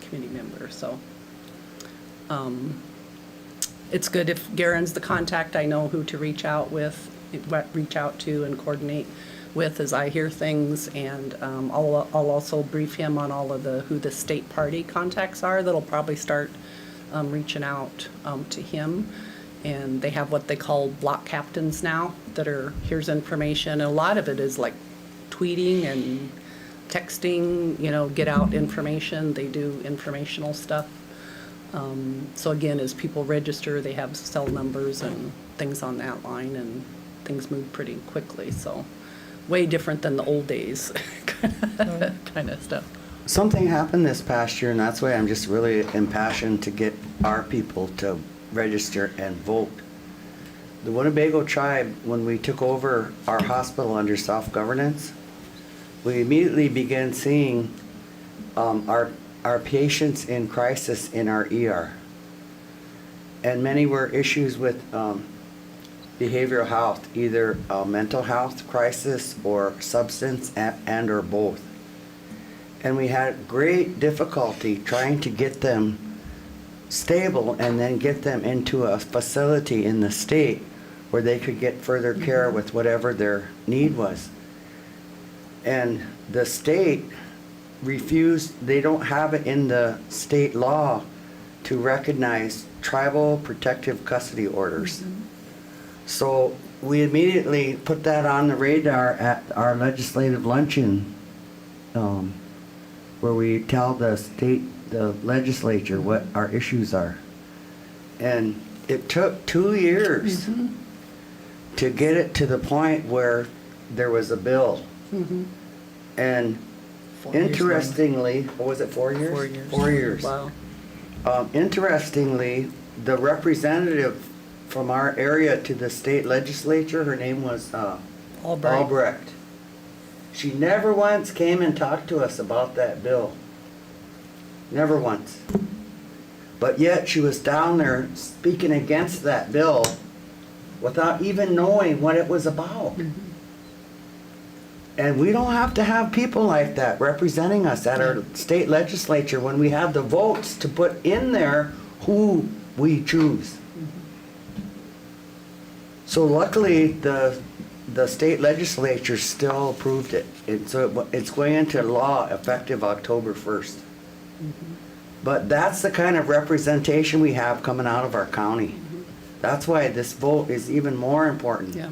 committee member. So it's good if Garen's the contact, I know who to reach out to and coordinate with as I hear things, and I'll also brief him on all of who the state party contacts are that'll probably start reaching out to him. And they have what they call block captains now that are, here's information, and a lot of it is like tweeting and texting, you know, get out information. They do informational stuff. So again, as people register, they have cell numbers and things on that line, and things move pretty quickly, so way different than the old days kind of stuff. Something happened this past year, and that's why I'm just really impassioned to get our people to register and vote. The Winnebago tribe, when we took over our hospital under self-governance, we immediately began seeing our patients in crisis in our ER. And many were issues with behavioral health, either a mental health crisis or substance and or both. And we had great difficulty trying to get them stable and then get them into a facility in the state where they could get further care with whatever their need was. And the state refused, they don't have it in the state law to recognize tribal protective custody orders. So we immediately put that on the radar at our legislative luncheon, where we tell the state, the legislature what our issues are. And it took 2 years to get it to the point where there was a bill. And 4 years interestingly, what was it, 4 years? 4 years. 4 years. Wow. Interestingly, the representative from our area to the state legislature, her name was Albright. Albrecht. She never once came and talked to us about that bill. Never once. But yet she was down there speaking against that bill without even knowing what it was about. And we don't have to have people like that representing us at our state legislature when we have the votes to put in there who we choose. So luckily, the state legislature still approved it. It's going into law effective October 1st. But that's the kind of representation we have coming out of our county. That's why this vote is even more important. Yeah.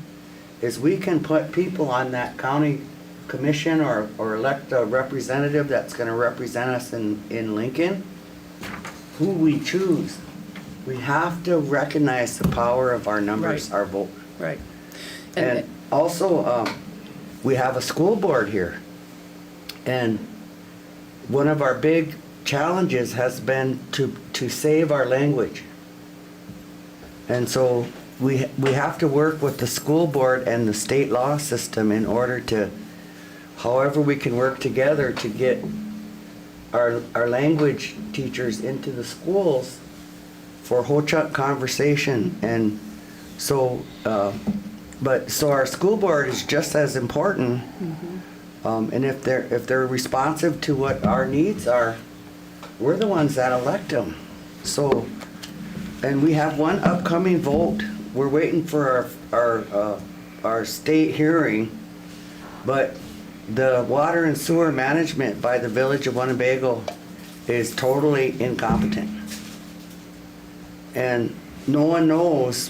Is we can put people on that county commission or elect a representative that's gonna represent us in Lincoln, who we choose. We have to recognize the power of our numbers, Right. our vote. Right. And also, we have a school board here. And one of our big challenges has been to save our language. And so we have to work with the school board and the state law system in order to, however we can work together to get our language teachers into the schools for Ho-Chunk conversation. And so, so our school board is just as important. And if they're responsive to what our needs are, we're the ones that elect them. So, and we have one upcoming vote. We're waiting for our state hearing, but the water and sewer management by the village of Winnebago is totally incompetent. And no one knows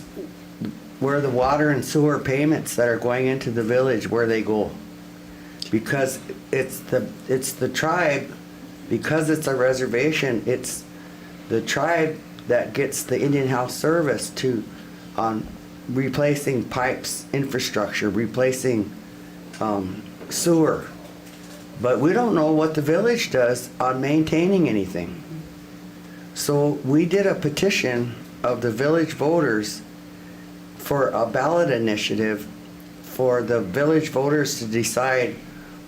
where the water and sewer payments that are going into the village, where they go. Because it's the tribe, because it's a reservation, it's the tribe that gets the Indian Health Service to replacing pipes, infrastructure, replacing sewer. But we don't know what the village does on maintaining anything. So we did a petition of the village voters for a ballot initiative for the village voters to decide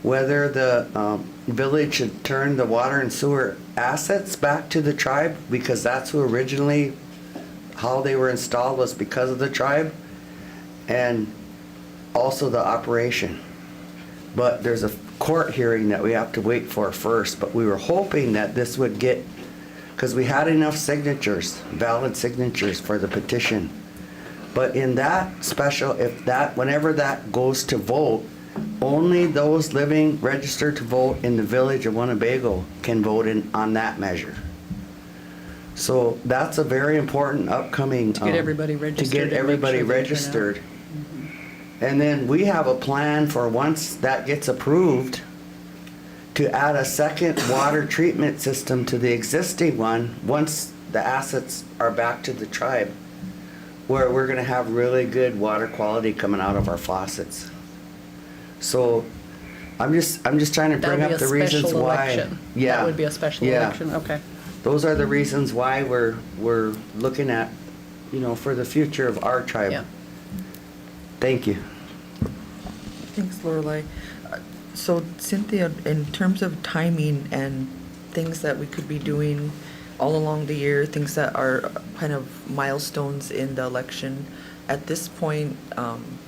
whether the village should turn the water and sewer assets back to the tribe, because that's who originally, how they were installed was because of the tribe, and also the operation. But there's a court hearing that we have to wait for first, but we were hoping that this would get, because we had enough signatures, valid signatures for the petition. But in that special, whenever that goes to vote, only those living registered to vote in the village of Winnebago can vote on that measure. So that's a very important upcoming. To get everybody registered. To get and make everybody sure they turn out. registered. And then we have a plan for, once that gets approved, to add a second water treatment system to the existing one, once the assets are back to the tribe, where we're gonna have really good water quality coming out of our faucets. So I'm just trying to bring up the reasons That would be a special why. election. Yeah. That would be a special Yeah. election, okay. Those are the reasons why we're looking at, for the future of our tribe. Yeah. Thank you. Thanks, Lorelei. So Cynthia, in terms of timing and things that we could be doing all along the year, things that are kind of milestones in the election, at this point,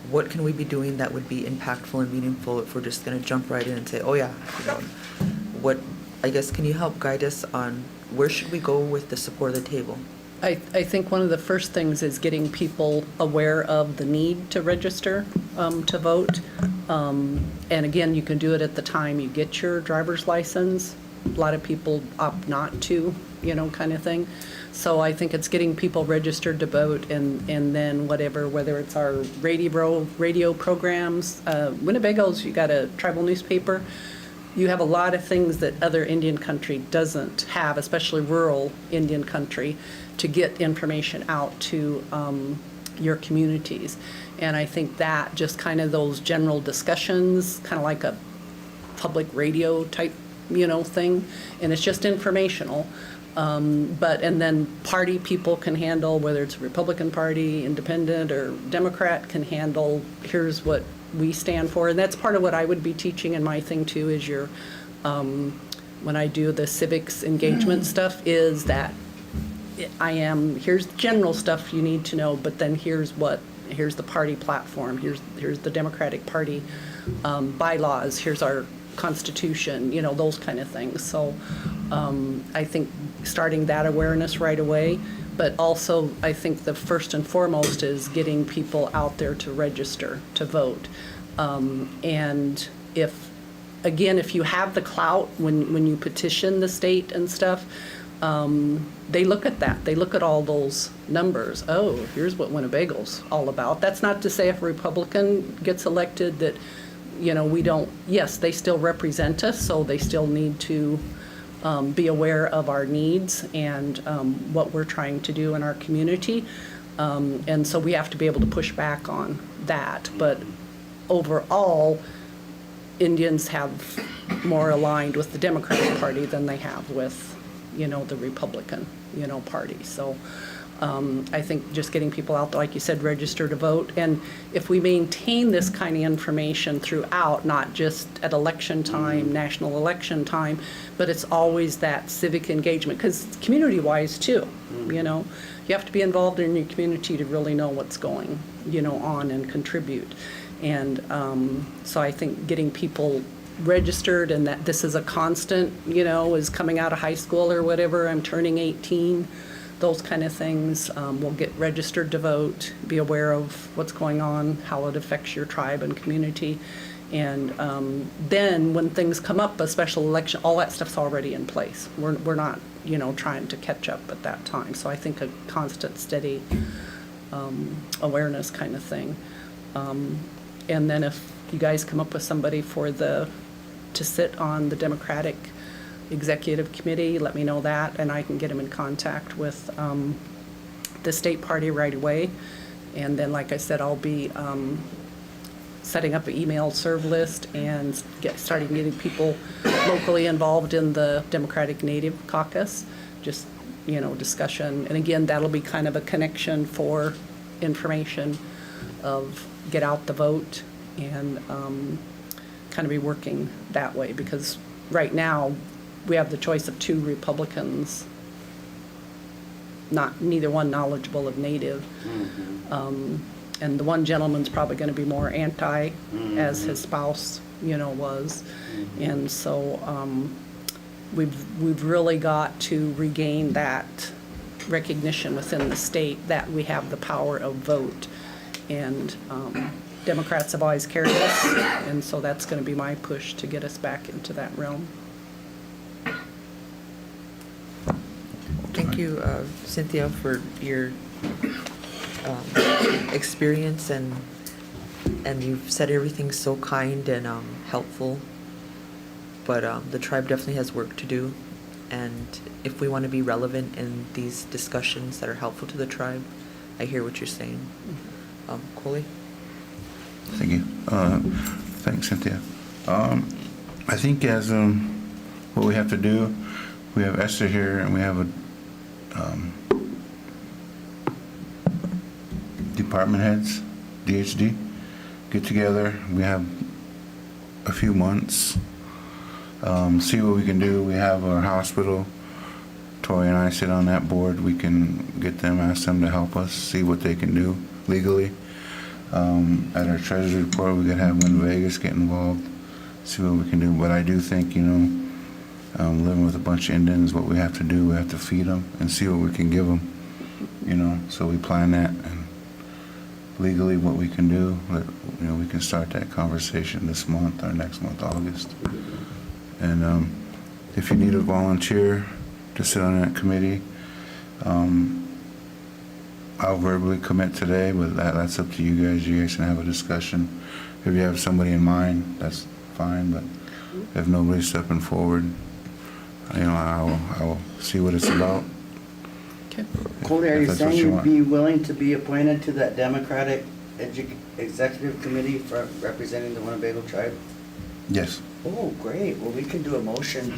what can we be doing that would be impactful and meaningful if we're just gonna jump right in and say, oh yeah, I guess, can you help guide us on where should we go with the support of the table? I think one of the first things is getting people aware of the need to register to vote. And again, you can do it at the time you get your driver's license. A lot of people opt not to, kind of thing. So I think it's getting people registered to vote, and then whether it's our radio programs. Winnebago's, you got a tribal newspaper. You have a lot of things that other Indian country doesn't have, especially rural Indian country, to get information out to your communities. And I think that just kind of those general discussions, kind of like a public radio type, thing, and it's just informational. And then party people can handle, whether it's Republican Party, Independent, or Democrat, can handle, here's what we stand for. And that's part of what I would be teaching in my thing too, is your, when I do the civics engagement stuff, is that here's general stuff you need to know, but then here's the party platform, here's the Democratic Party bylaws, here's our Constitution, those kind of things. So I think starting that awareness right away, but also I think the first and foremost is getting people out there to register, to vote. And if you have the clout when you petition the state and stuff, they look at that. They look at all those numbers. Oh, here's what Winnebago's all about. That's not to say if a Republican gets elected that, we don't, yes, they still represent us, so they still need to be aware of our needs and what we're trying to do in our community. And so we have to be able to push back on that. But overall, Indians have more aligned with the Democratic Party than they have with, the Republican, party. So I think just getting people out, like you said, register to vote. And if we maintain this kind of information throughout, not just at election time, national election time, but it's always that civic engagement, because community-wise too, you have to be involved in your community to really know what's going, on and contribute. And so I think getting people registered and that this is a constant, is coming out of high school or whatever, I'm turning 18, those kind of things. We'll get registered to vote, be aware of what's going on, how it affects your tribe and community. And then when things come up, a special election, all that stuff's already in place. We're not, trying to catch up at that time. So I think a constant, steady awareness kind of thing. And then if you guys come up with somebody to sit on the Democratic Executive Committee, let me know that, and I can get them in contact with the state party right away. And then, like I said, I'll be setting up an email serve list and starting getting people locally involved in the Democratic Native Caucus, just, discussion. And again, that'll be kind of a connection for information of get out the vote and kind of be working that way, because right now we have the choice of 2 Republicans, neither one knowledgeable of Native. And the one gentleman's probably going to be more anti, as his spouse, was. And so we've really got to regain that recognition within the state that we have the power of vote. And Democrats have always carried us, and so that's going to be my push to get us back into that realm. Thank you, Cynthia, for your experience, and you've said everything so kind and helpful. But the tribe definitely has work to do, and if we want to be relevant in these discussions that are helpful to the tribe, I hear what you're saying. Coley? Thank you. Thanks, Cynthia. I think as what we have to do, we have Esther here, and we have a department heads, DHD, get together. We have a few months, see what we can do. We have our hospital. Tori and I sit on that board. We can get them, ask them to help us, see what they can do legally. At our treasury report, we could have Winnebago get involved, see what we can do. But I do think, living with a bunch of Indians, what we have to do, we have to feed them and see what we can give them, So we plan that, and legally what we can do, we can start that conversation this month or next month, August. And if you need a volunteer to sit on that committee, I'll verbally commit today, but that's up to you guys. You guys can have a discussion. If you have somebody in mind, that's fine, but if nobody's stepping forward, I'll see what it's about. Okay. Coley, are If you that's saying what you you'd want. be willing to be appointed to that Democratic Executive Committee for representing the Winnebago tribe? Yes. Oh, great. Well, we can do a motion.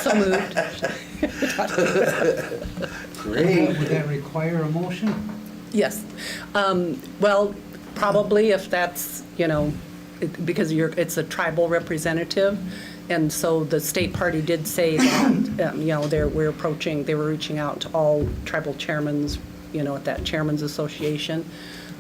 So moved. Great. Would that require a motion? Yes. Well, Probably if that's, because it's a tribal representative. And so the state party did say that, they were reaching out to all tribal chairmans, at that chairman's association,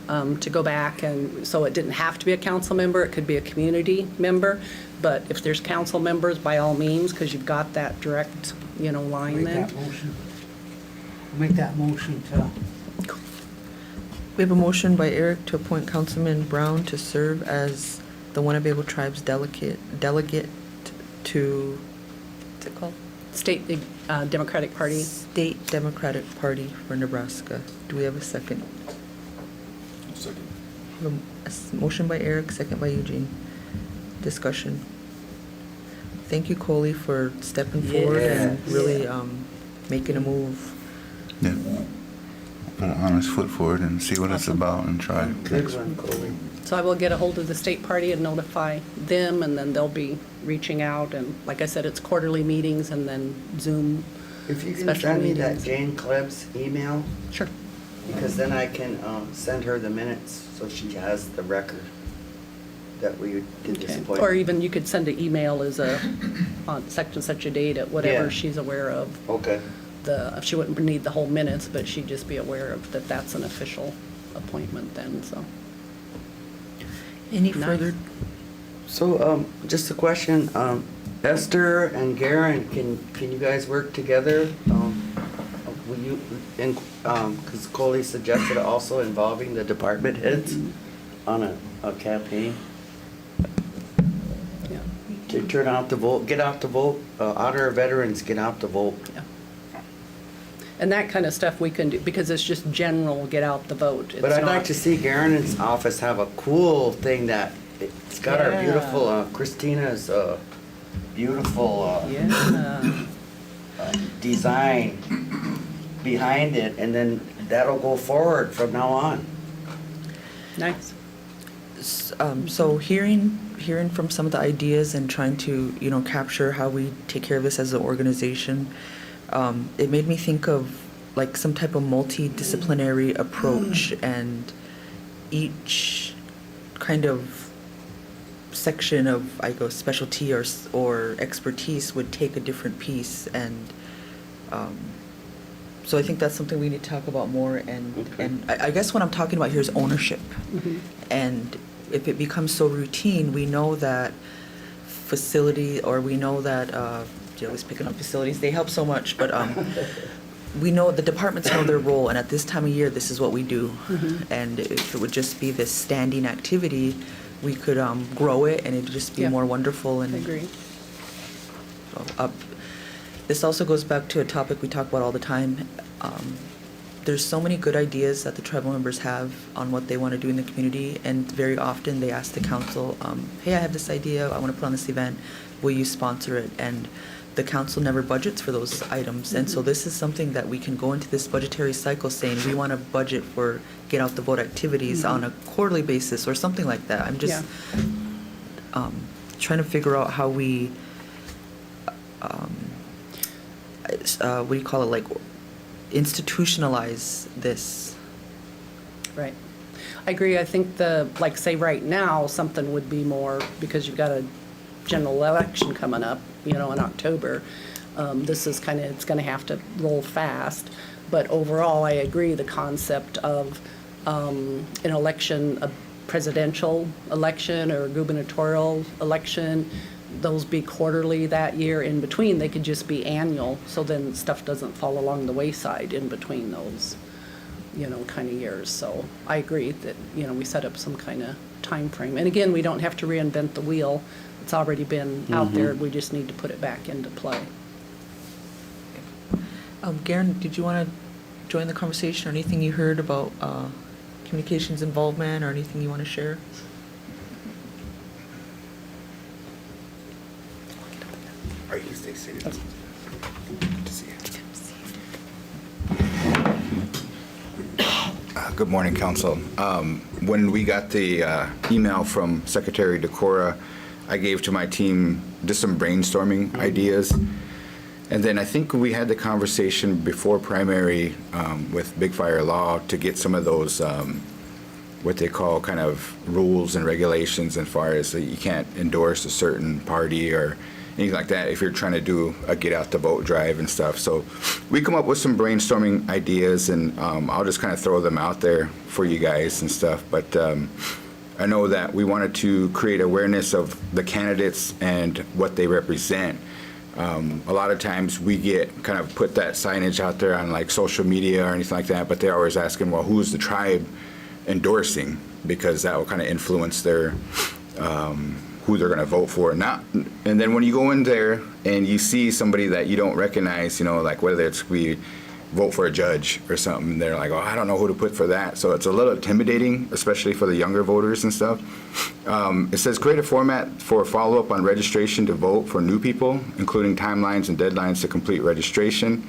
to go back. And so it didn't have to be a council member, it could be a community member. But if there's council members, by all means, because you've got that direct, line Make then. that motion. Make that motion to, We have a motion by Eric to appoint Councilman Brown to serve as the Winnebago Tribe's delegate to, what's it called? State Democratic Party. State Democratic Party for Nebraska. Do we have a second? Second. We have a motion by Eric, second by Eugene. Discussion. Thank you, Coley, for stepping forward and Yeah. really making a move. Yeah. Put an honest foot forward and see what it's about and try. Good one, Coley. So I will get a hold of the state party and notify them, and then they'll be reaching out. And like I said, it's quarterly meetings and then Zoom. If you can Special send me that meetings. Jane Kleb's email, Sure. because then I can send her the minutes so she has the record that we did this Okay. appointment. Or even you could send an email on such a date at whatever Yeah. she's aware of. Okay. She wouldn't need the whole minutes, but she'd just be aware of that that's an official appointment then, so. Any Nice. further? So, just a question, Esther and Garen, can you guys work together? Will you, because Coley suggested also involving the department heads on a campaign Yeah. to turn out the vote, get out the vote, honor veterans, get out the vote. Yeah. And that kind of stuff we can do, because it's just general, get out the vote. But It's I'd like not- to see Garen's office have a cool thing that, it's got our Yeah. beautiful, Christina's, beautiful, Yeah. design behind it, and then that'll go forward from now on. Nice. So hearing from some of the ideas and trying to, capture how we take care of this as an organization, it made me think of like some type of multidisciplinary approach, and each kind of section of, specialty or expertise would take a different piece, and so I think that's something we need to talk about more, and Okay. and I guess what I'm talking about here is ownership. And if it becomes so routine, we know that we know that, always picking up facilities, they help so much, but we know the departments know their role, and at this time of year, this is what we do. And if it would just be this standing activity, we could grow it, and it'd just be Yeah. more wonderful. I And agree. so, this also goes back to a topic we talk about all the time. There's so many good ideas that the tribal members have on what they want to do in the community, and very often they ask the council, hey, I have this idea, I want to put on this event, will you sponsor it? And the council never budgets for those items, and so this is something that we can go into this budgetary cycle saying, we want to budget for get out the vote activities on a quarterly basis or something like that. I'm just trying to figure out how we, what do you call it, like institutionalize this. Right. I agree. I think say right now, something would be more, because you've got a general election coming up, in October. This is it's going to have to roll fast. But overall, I agree, the concept of an election, a presidential election or a gubernatorial election, those be quarterly that year. In between, they could just be annual, so then stuff doesn't fall along the wayside in between those, kind of years. So I agree that, we set up some kind of time frame. And again, we don't have to reinvent the wheel. It's already been out there. We just need to put it back into play. Garen, did you want to join the conversation, or anything you heard about communications involvement, or anything you want to share? All right, you stay seated. Good to see you. Good morning, Council. When we got the email from Secretary Decora, I gave to my team just some brainstorming ideas. And then I think we had the conversation before primary with Big Fire Law to get some of those what they call kind of rules and regulations as far as that you can't endorse a certain party or anything like that if you're trying to do a get out the vote drive and stuff. So we come up with some brainstorming ideas, and I'll just kind of throw them out there for you guys and stuff. But I know that we wanted to create awareness of the candidates and what they represent. A lot of times we get kind of put that signage out there on like social media or anything like that, but they're always asking, well, who's the tribe endorsing? Because that will kind of influence their who they're going to vote for. And then when you go in there and you see somebody that you don't recognize, like whether it's we vote for a judge or something, they're like, oh, I don't know who to put for that. So it's a little intimidating, especially for the younger voters and stuff. It says create a format for follow-up on registration to vote for new people, including timelines and deadlines to complete registration.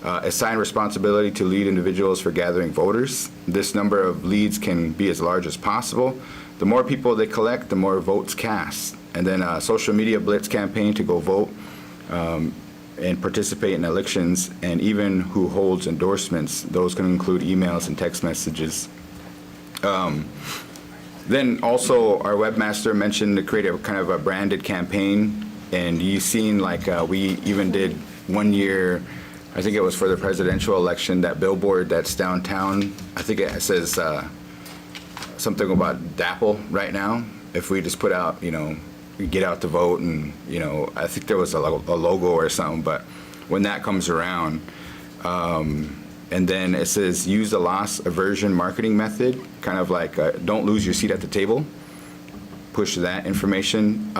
Assign responsibility to lead individuals for gathering voters. This number of leads can be as large as possible. The more people they collect, the more votes cast. And then a social media blitz campaign to go vote and participate in elections, and even who holds endorsements. Those can include emails and text messages. Then also our webmaster mentioned to create a kind of a branded campaign, and you've seen like we even did one year, I think it was for the presidential election, that billboard that's downtown. I think it says something about Dapple right now. If we just put out, get out to vote, and I think there was a logo or something, but when that comes around, and then it says use the loss aversion marketing method, kind of like don't lose your seat at the table, push that information.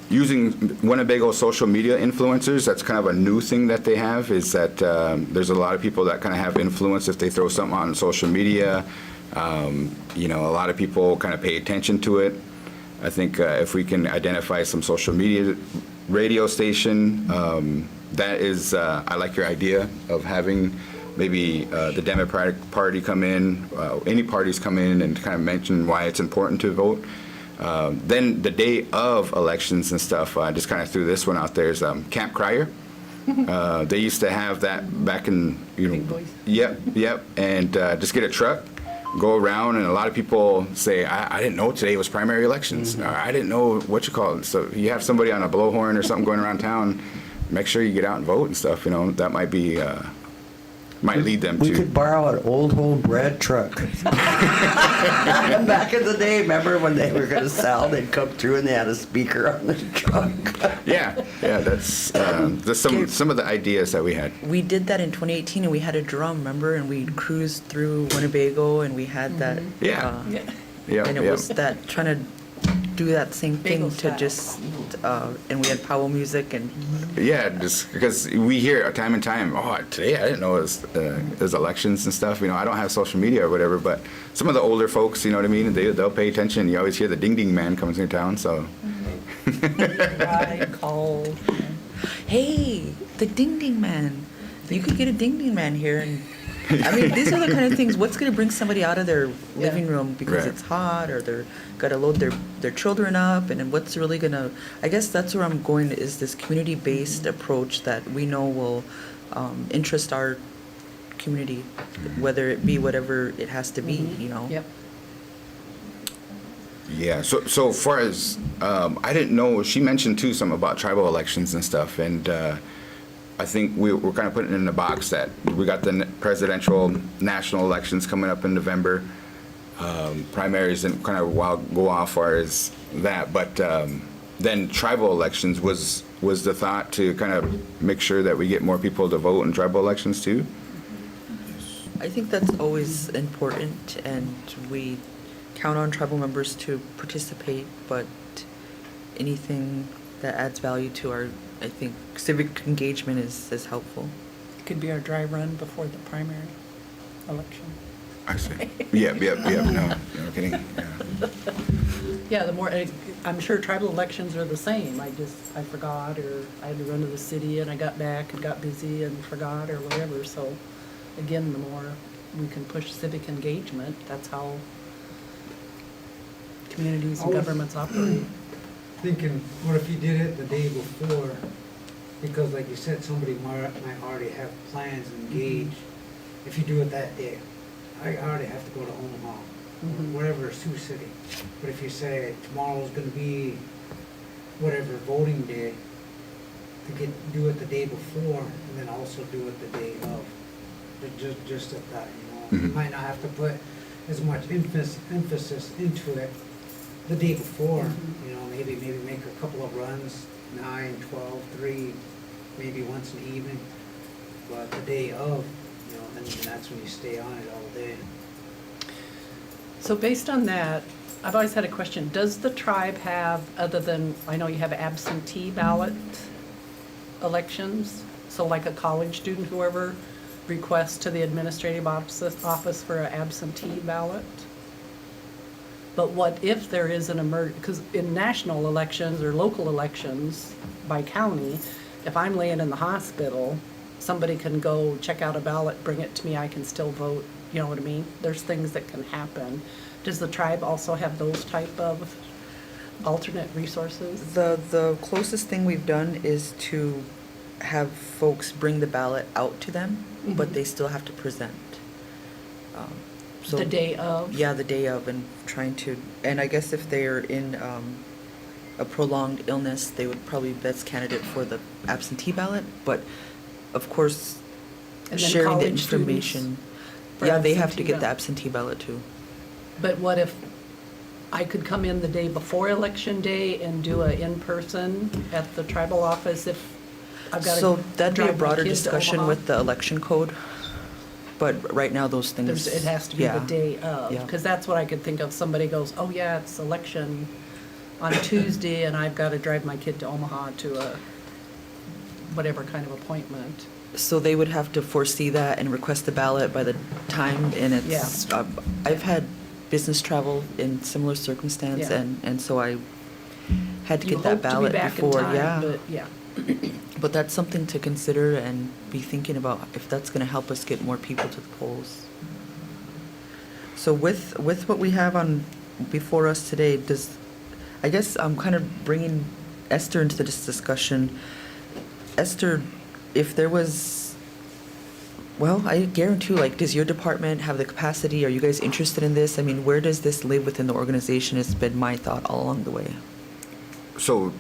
Using Winnebago social media influencers, that's kind of a new thing that they have, is that there's a lot of people that kind of have influence if they throw something on social media. A lot of people kind of pay attention to it. I think if we can identify some social media radio station, that is, I like your idea of having maybe the Democratic Party come in, any parties come in and kind of mention why it's important to vote. Then the day of elections and stuff, I just kind of threw this one out there, is Camp Crier. They used to have that back in, Big boys. Yep, and just get a truck, go around, and a lot of people say, I didn't know today was primary elections. Or, I didn't know what you call it. So you have somebody on a blowhorn or something going around town, make sure you get out and vote and stuff. That might be, might lead them We to. could borrow an old homebred truck. Back in the day, remember when they were gonna sell, they'd come through and they had a speaker on the truck. Yeah, that's some of the ideas that we had. We did that in 2018, and we had a drum, remember? And we cruised through Winnebago, and we had that. Yeah. And it was that, trying to do that same thing Bagel to style. just, and we had powwow music and. Yeah, just because we hear time and time, oh, today I didn't know it was elections and stuff. I don't have social media or whatever, but some of the older folks, you know what I mean, they'll pay attention. You always hear the ding ding man comes into town, so. I called. Hey, the ding ding man. You could get a ding ding man here, and these are the kind of things. What's going to bring somebody out of their living room because Right. it's hot, or they're got to load their children up, and then what's really going to? I guess that's where I'm going, is this community-based approach that we know will interest our community, whether it be whatever it has to be. Yep. Yeah, so far as, I didn't know, she mentioned too something about tribal elections and stuff, and I think we're kind of putting it in the box that we got the presidential national elections coming up in November. Primaries didn't kind of go off far as that, but then tribal elections was the thought to kind of make sure that we get more people to vote in tribal elections too. I think that's always important, and we count on tribal members to participate, but anything that adds value to our, I think, civic engagement is helpful. Could be our dry run before the primary election. I see. Yep, no kidding. Yeah. Yeah, the more, I'm sure tribal elections are the same. I forgot, or I had to run to the city and I got back and got busy and forgot or whatever. So again, the more we can push civic engagement, that's how communities and governments operate. Thinking, what if you did it the day before? Because like you said, somebody might already have plans engaged. If you do it that day, I already have to go to Omaha. whatever Sioux City. But if you say tomorrow's gonna be whatever voting day, to do it the day before and then also do it the day of. Just at that, you know. You Mhm. might not have to put as much emphasis into it the day before, you know, maybe make a couple of runs, 9, 12, 3, maybe once in the evening. But the day of, you know, then that's when you stay on it all day. So based on that, I've always had a question. Does the tribe have, other than, I know you have absentee ballot elections, so like a college student, whoever requests to the administrative office for an absentee ballot? But what if there is an because in national elections or local elections by county, if I'm laying in the hospital, somebody can go check out a ballot, bring it to me, I can still vote, you know what I mean? There's things that can happen. Does the tribe also have those type of alternate resources? The closest thing we've done is to have folks bring the ballot out to them, but Mhm. they still have to present. So The day of? Yeah, the day of, and trying to, and I guess if they're in a prolonged illness, they would probably be best candidate for the absentee ballot, but of course, And then sharing the college students information. for Yeah, they have to absentee get the ballot. absentee ballot too. But what if I could come in the day before election day and do a in-person at the tribal office if I've got to So that'd be a drive my broader kid to discussion Omaha? with the election code, but right now those things. It has to be the yeah. day of, Yeah. because that's what I could think of. Somebody goes, oh yeah, it's election on Tuesday and I've got to drive my kid to Omaha to a whatever kind of appointment. So they would have to foresee that and request a ballot by the time, and it's, I've had business travel in similar circumstance, Yeah. and so I had to You get that hope to be ballot back in before, time, yeah. but yeah. But that's something to consider and be thinking about, if that's gonna help us get more people to the polls. So with what we have on, before us today, I guess I'm kind of bringing Esther into this discussion. Esther, if there was, well, I guarantee you, like, does your department have the capacity? Are you guys interested in this? I mean, where does this live within the organization? Has been my thought all along the way. So,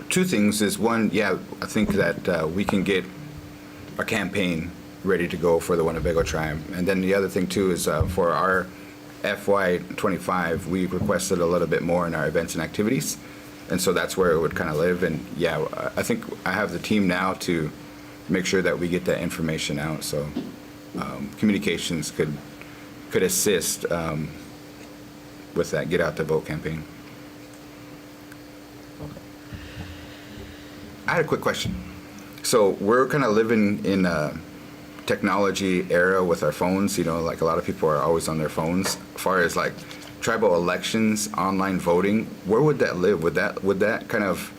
two things is, one, yeah, I think that we can get a campaign ready to go for the Winnebago tribe. And then the other thing too is for our FY25, we requested a little bit more in our events and activities. And so that's where it would kind of live. And yeah, I think I have the team now to make sure that we get that information out. So communications could assist with that Get Out the Vote campaign. I had a quick question. So we're kind of living in a technology era with our phones, you know, like a lot of people are always on their phones. As far as like tribal elections, online voting, where would that live? Would that kind of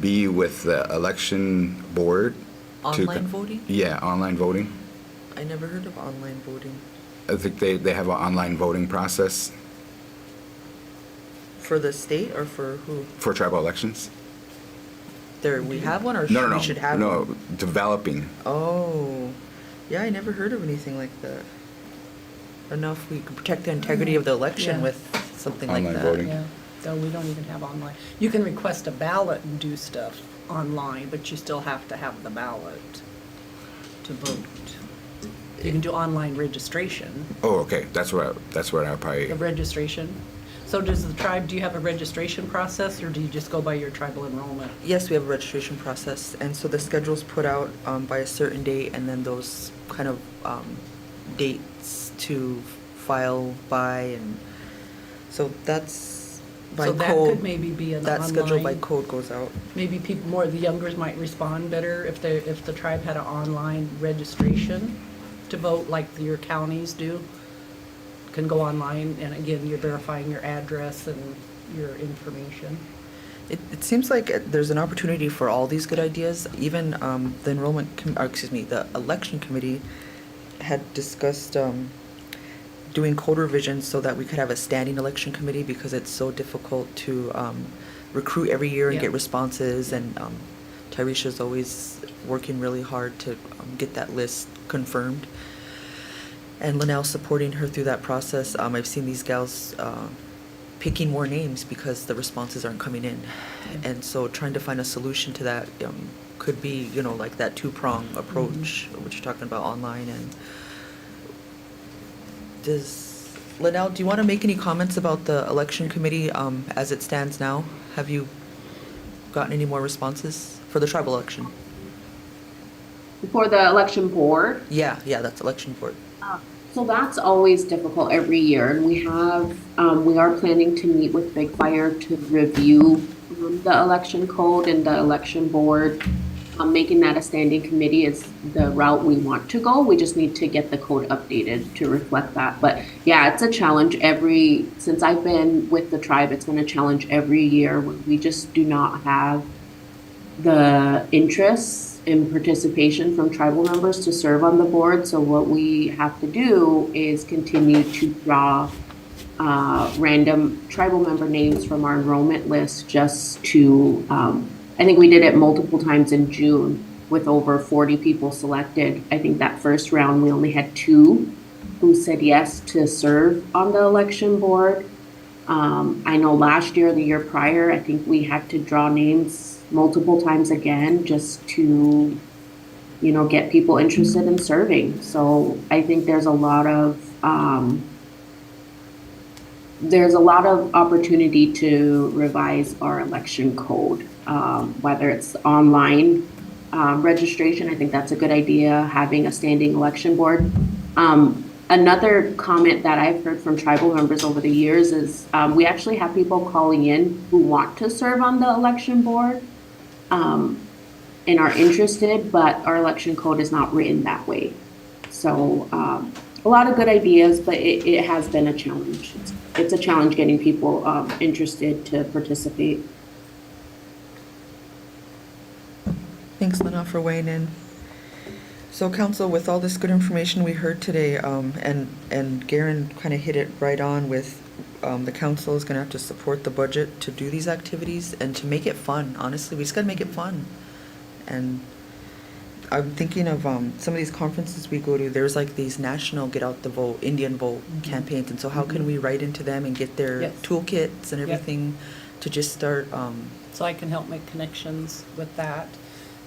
be with the election board? Online voting? Yeah, online voting. I never heard of online voting. I think they have an online voting process For the state or for who? for tribal elections. We have one, or No, we should have no, one? developing. Oh, yeah, I never heard of anything like that. I don't know if we can protect the integrity of the election Yeah. with something like Online that. voting. Yeah, no, we don't even have online. You can request a ballot and do stuff online, but you still have to have the ballot to vote. You can do online registration, Oh, okay, that's what I probably. the registration. So does the tribe, do you have a registration process, or do you just go by your tribal enrollment? Yes, we have a registration process, and so the schedule's put out by a certain date, and then those kind of dates to file by, and so that's by So code. that could maybe be an That schedule by online- code goes out. Maybe people, more of the youngers might respond better if the tribe had an online registration to vote like your counties do. Can go online, and again, you're verifying your address and your information. It seems like there's an opportunity for all these good ideas. Even the the election committee had discussed doing code revisions so that we could have a standing election committee, because it's so difficult to recruit every year and Yeah. get responses, and Tyresha's always working really hard to get that list confirmed. and Linnell supporting her through that process. I've seen these gals picking more names because the responses aren't coming in. And so trying to find a solution to that could be, like that two-prong approach, which you're talking about online. And Linnell, do you want to make any comments about the election committee as it stands now? Have you gotten any more responses for the tribal election? For the election board, Yeah, that's election board. so that's always difficult every year, and we are planning to meet with Big Fire to review the election code and the election board. Making that a standing committee is the route we want to go. We just need to get the code updated to reflect that. But yeah, it's a challenge since I've been with the tribe, it's been a challenge every year. We just do not have the interest in participation from tribal members to serve on the board. So what we have to do is continue to draw random tribal member names from our enrollment list just to, I think we did it multiple times in June with over 40 people selected. I think that first round, we only had 2 who said yes to serve on the election board. I know last year, the year prior, I think we had to draw names multiple times again just to, get people interested in serving. So I think there's a lot of opportunity to revise our election code, whether it's online registration. I think that's a good idea, having a standing election board. Another comment that I've heard from tribal members over the years is we actually have people calling in who want to serve on the election board and are interested, but our election code is not written that way. So a lot of good ideas, but it has been a challenge. It's a challenge getting people interested to participate. Thanks, Lena, for weighing in. So, Council, with all this good information we heard today, and Garen kind of hit it right on with the council is going to have to support the budget to do these activities and to make it fun. Honestly, we just got to make it fun. And I'm thinking of some of these conferences we go to, there's like these national get out the vote, Indian vote campaigns. And so how can we write into them and get their Yes. toolkits and everything to just start? So I can help make connections with that.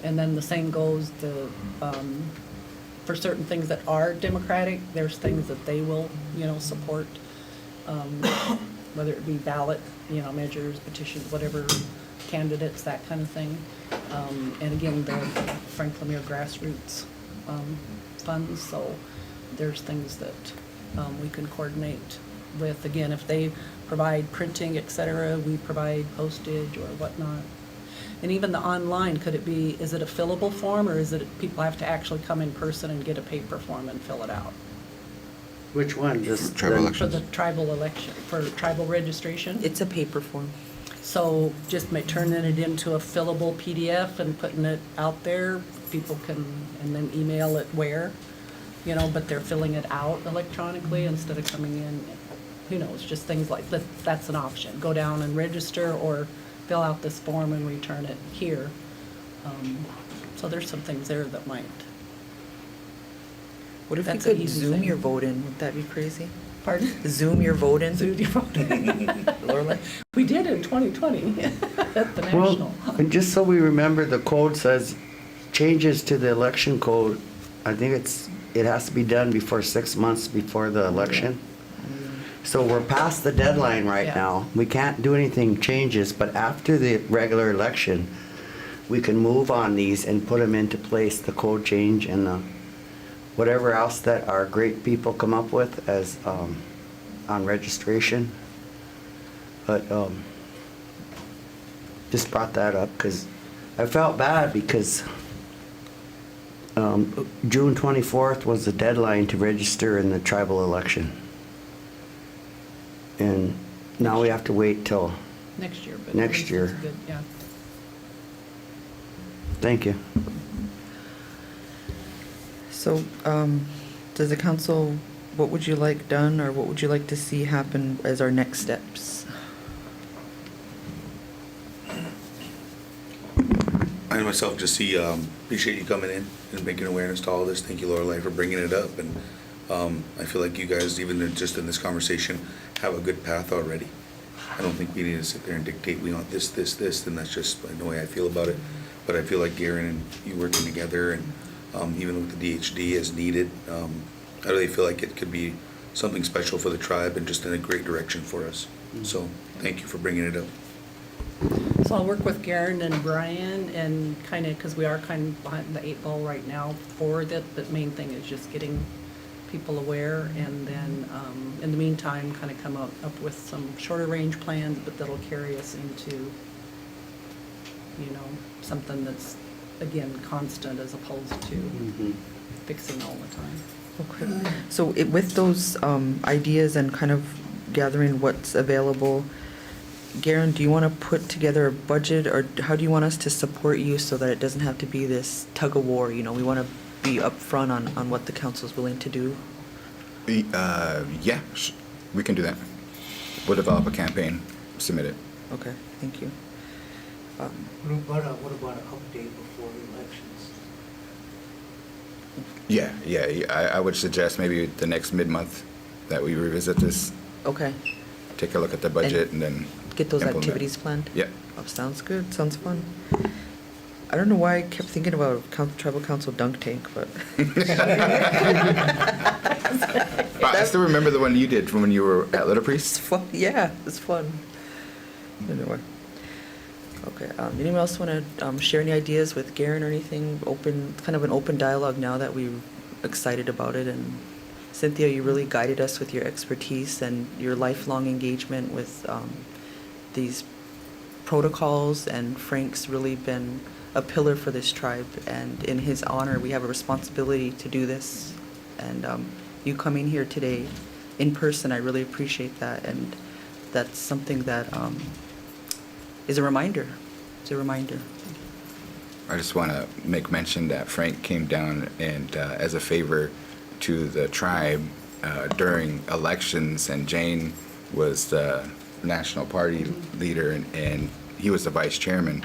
And then the same goes for certain things that are democratic, there's things that they will, support, whether it be ballot, measures, petitions, whatever, candidates, that kind of thing. And again, the Frank Lemire grassroots funds, so there's things that we can coordinate with. Again, if they provide printing, et cetera, we provide postage or whatnot. And even the online, is it a fillable form, or is it people have to actually come in person and get a paper form and fill it out? Which one? Tribal For elections. the tribal election, for tribal registration? It's a paper form. So just turning it into a fillable PDF and putting it out there, people can, and then email it where, but they're filling it out electronically instead of coming in. Who knows, just things like that, that's an option. Go down and register or fill out this form and return it here. So there's some things there that might. What if That's you an could easy Zoom thing. your vote in? Would that be crazy? Pardon? Zoom your vote in? Zoom your vote in. Lorelei? We did in 2020 at the Well, national. and just so we remember, the code says changes to the election code. I think it has to be done before 6 months before the election. So we're past the deadline right Yeah. now. We can't do anything changes, but after the regular election, we can move on these and put them into place, the code change and whatever else that our great people come up with as on registration. But just brought that up because I felt bad because June 24th was the deadline to register in the tribal election. And now we have to wait till, Next year, but. Next at least year. it's good, yeah. thank you. So, does the council, what would you like done, or what would you like to see happen as our next steps? I myself just appreciate you coming in and making awareness to all this. Thank you, Lorelei, for bringing it up. And I feel like you guys, just in this conversation, have a good path already. I don't think we need to sit there and dictate, we want this, and that's just the way I feel about it. But I feel like Garen and you working together, and even with the DHD as needed, I really feel like it could be something special for the tribe and just in a great direction for us. So thank you for bringing it up. So I'll work with Garen and Brian and kind of, because we are kind of behind the 8 ball right now for that, but main thing is just getting people aware, and then in the meantime, kind of come up with some shorter range plans, but that'll carry us into, you know, something that's, again, constant as opposed to fixing all the time. Okay. So with those ideas and kind of gathering what's available, Garen, do you want to put together a budget, or how do you want us to support you so that it doesn't have to be this tug of war? You know, we want to be upfront on what the council's willing to do. Yeah, we can do that. We'll develop a campaign, submit it. Okay, thank you. What about an update before the elections? I would suggest maybe the next mid-month that we revisit this, Okay, take a look at the budget, and then get those implement. activities planned? Yeah. Oh, sounds good, sounds fun. I don't know why I kept thinking about tribal council dunk tank, but. I still remember the one you did from when you were at Little It's Priest. fun, yeah, it's fun. Anyway. Okay, anyone else want to share any ideas with Garen or anything? Kind of an open dialogue now that we're excited about it. And Cynthia, you really guided us with your expertise and your lifelong engagement with these protocols, and Frank's really been a pillar for this tribe, and in his honor, we have a responsibility to do this. And you coming here today in person, I really appreciate that, and that's something that is a reminder. It's a reminder. I just want to make mention that Frank came down and, as a favor to the tribe during elections, and Jane was the national party leader, and he was the vice chairman.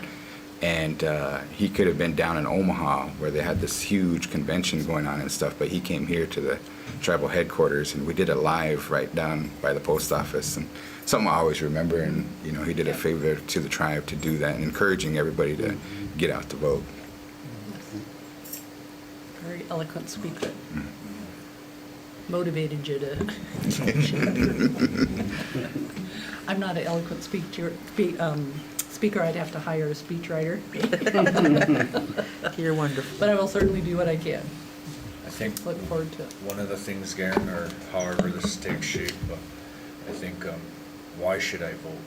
And he could have been down in Omaha where they had this huge convention going on and stuff, but he came here to the tribal headquarters, and we did it live right down by the post office. And something I always remember, and you know, he did a favor to the tribe to do that, and encouraging everybody to get out to vote. Very eloquent speaker. Motivated you to. I'm not an eloquent speaker. I'd have to hire a speechwriter. You're wonderful. But I will certainly do what I can. I think Look forward to it. one of the things, Garen, or however this takes shape, I think, why should I vote?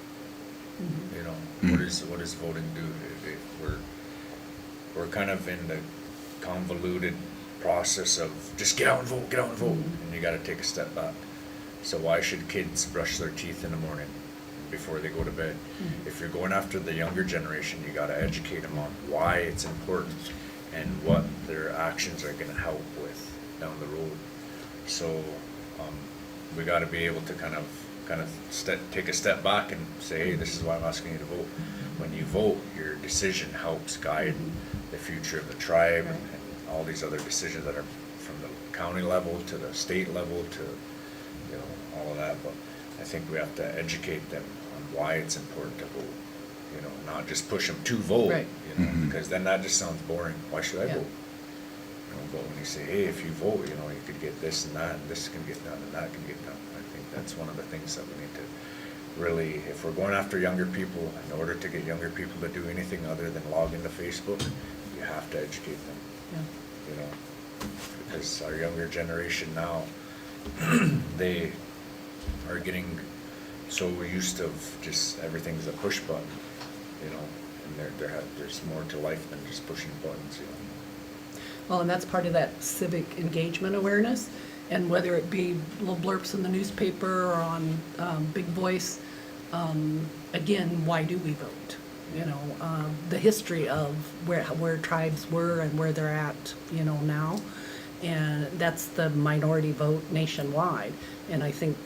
You know, what does voting do? We're kind of in the convoluted process of just get out and vote, and you got to take a step back. So why should kids brush their teeth in the morning before they go to bed? If you're going after the younger generation, you got to educate them on why it's important and what their actions are going to help with down the road. So we got to be able to kind of take a step back and say, hey, this is why I'm asking you to vote. When you vote, your decision helps guide the future of the tribe and all these other decisions that are from the county level to the state level to, you know, all of that. But I think we have to educate them on why it's important to vote. You know, not just push them to vote. Right. You know, because then that just sounds boring. Why should I Yeah. vote? You know, but when you say, hey, if you vote, you know, you could get this and that, and this can get done, and that can get done. I think that's one of the things that we need to really, if we're going after younger people, in order to get younger people to do anything other than log into Facebook, you have to educate them. Yeah. You know, because our younger generation now, they are getting so used to just everything's a push button, you know, and there's more to life than just pushing buttons, you know. Well, and that's part of that civic engagement awareness, and whether it be little blurbs in the newspaper or on Big Voice, again, why do we vote? You know, the history of where tribes were and where they're at, you know, now, and that's the minority vote nationwide. And I think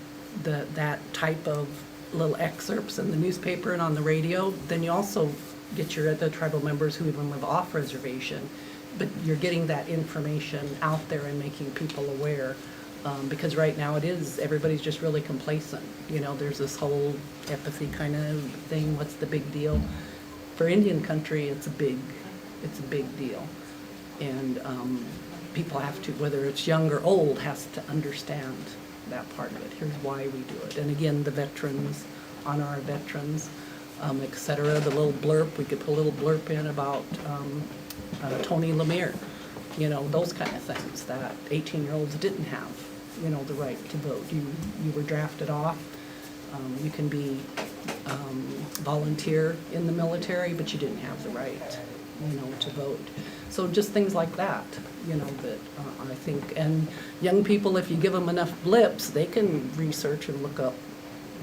that type of little excerpts in the newspaper and on the radio, then you also get your other tribal members who even live off reservation, but you're getting that information out there and making people aware Because right now it is, everybody's just really complacent. You know, there's this whole empathy kind of thing, what's the big deal? For Indian country, it's a big deal. And people have to, whether it's young or old, has to understand that part of it. Here's why we do it. And again, the veterans, honor our veterans, et cetera. The little blurb, we could put a little blurb in about Tony Lemire, you know, those kind of things that 18-year-olds didn't have, you know, the right to vote. You were drafted off. You can be volunteer in the military, but you didn't have the right, you know, to vote. So just things like that, you know, that I think, and young people, if you give them enough blips, they can research and look up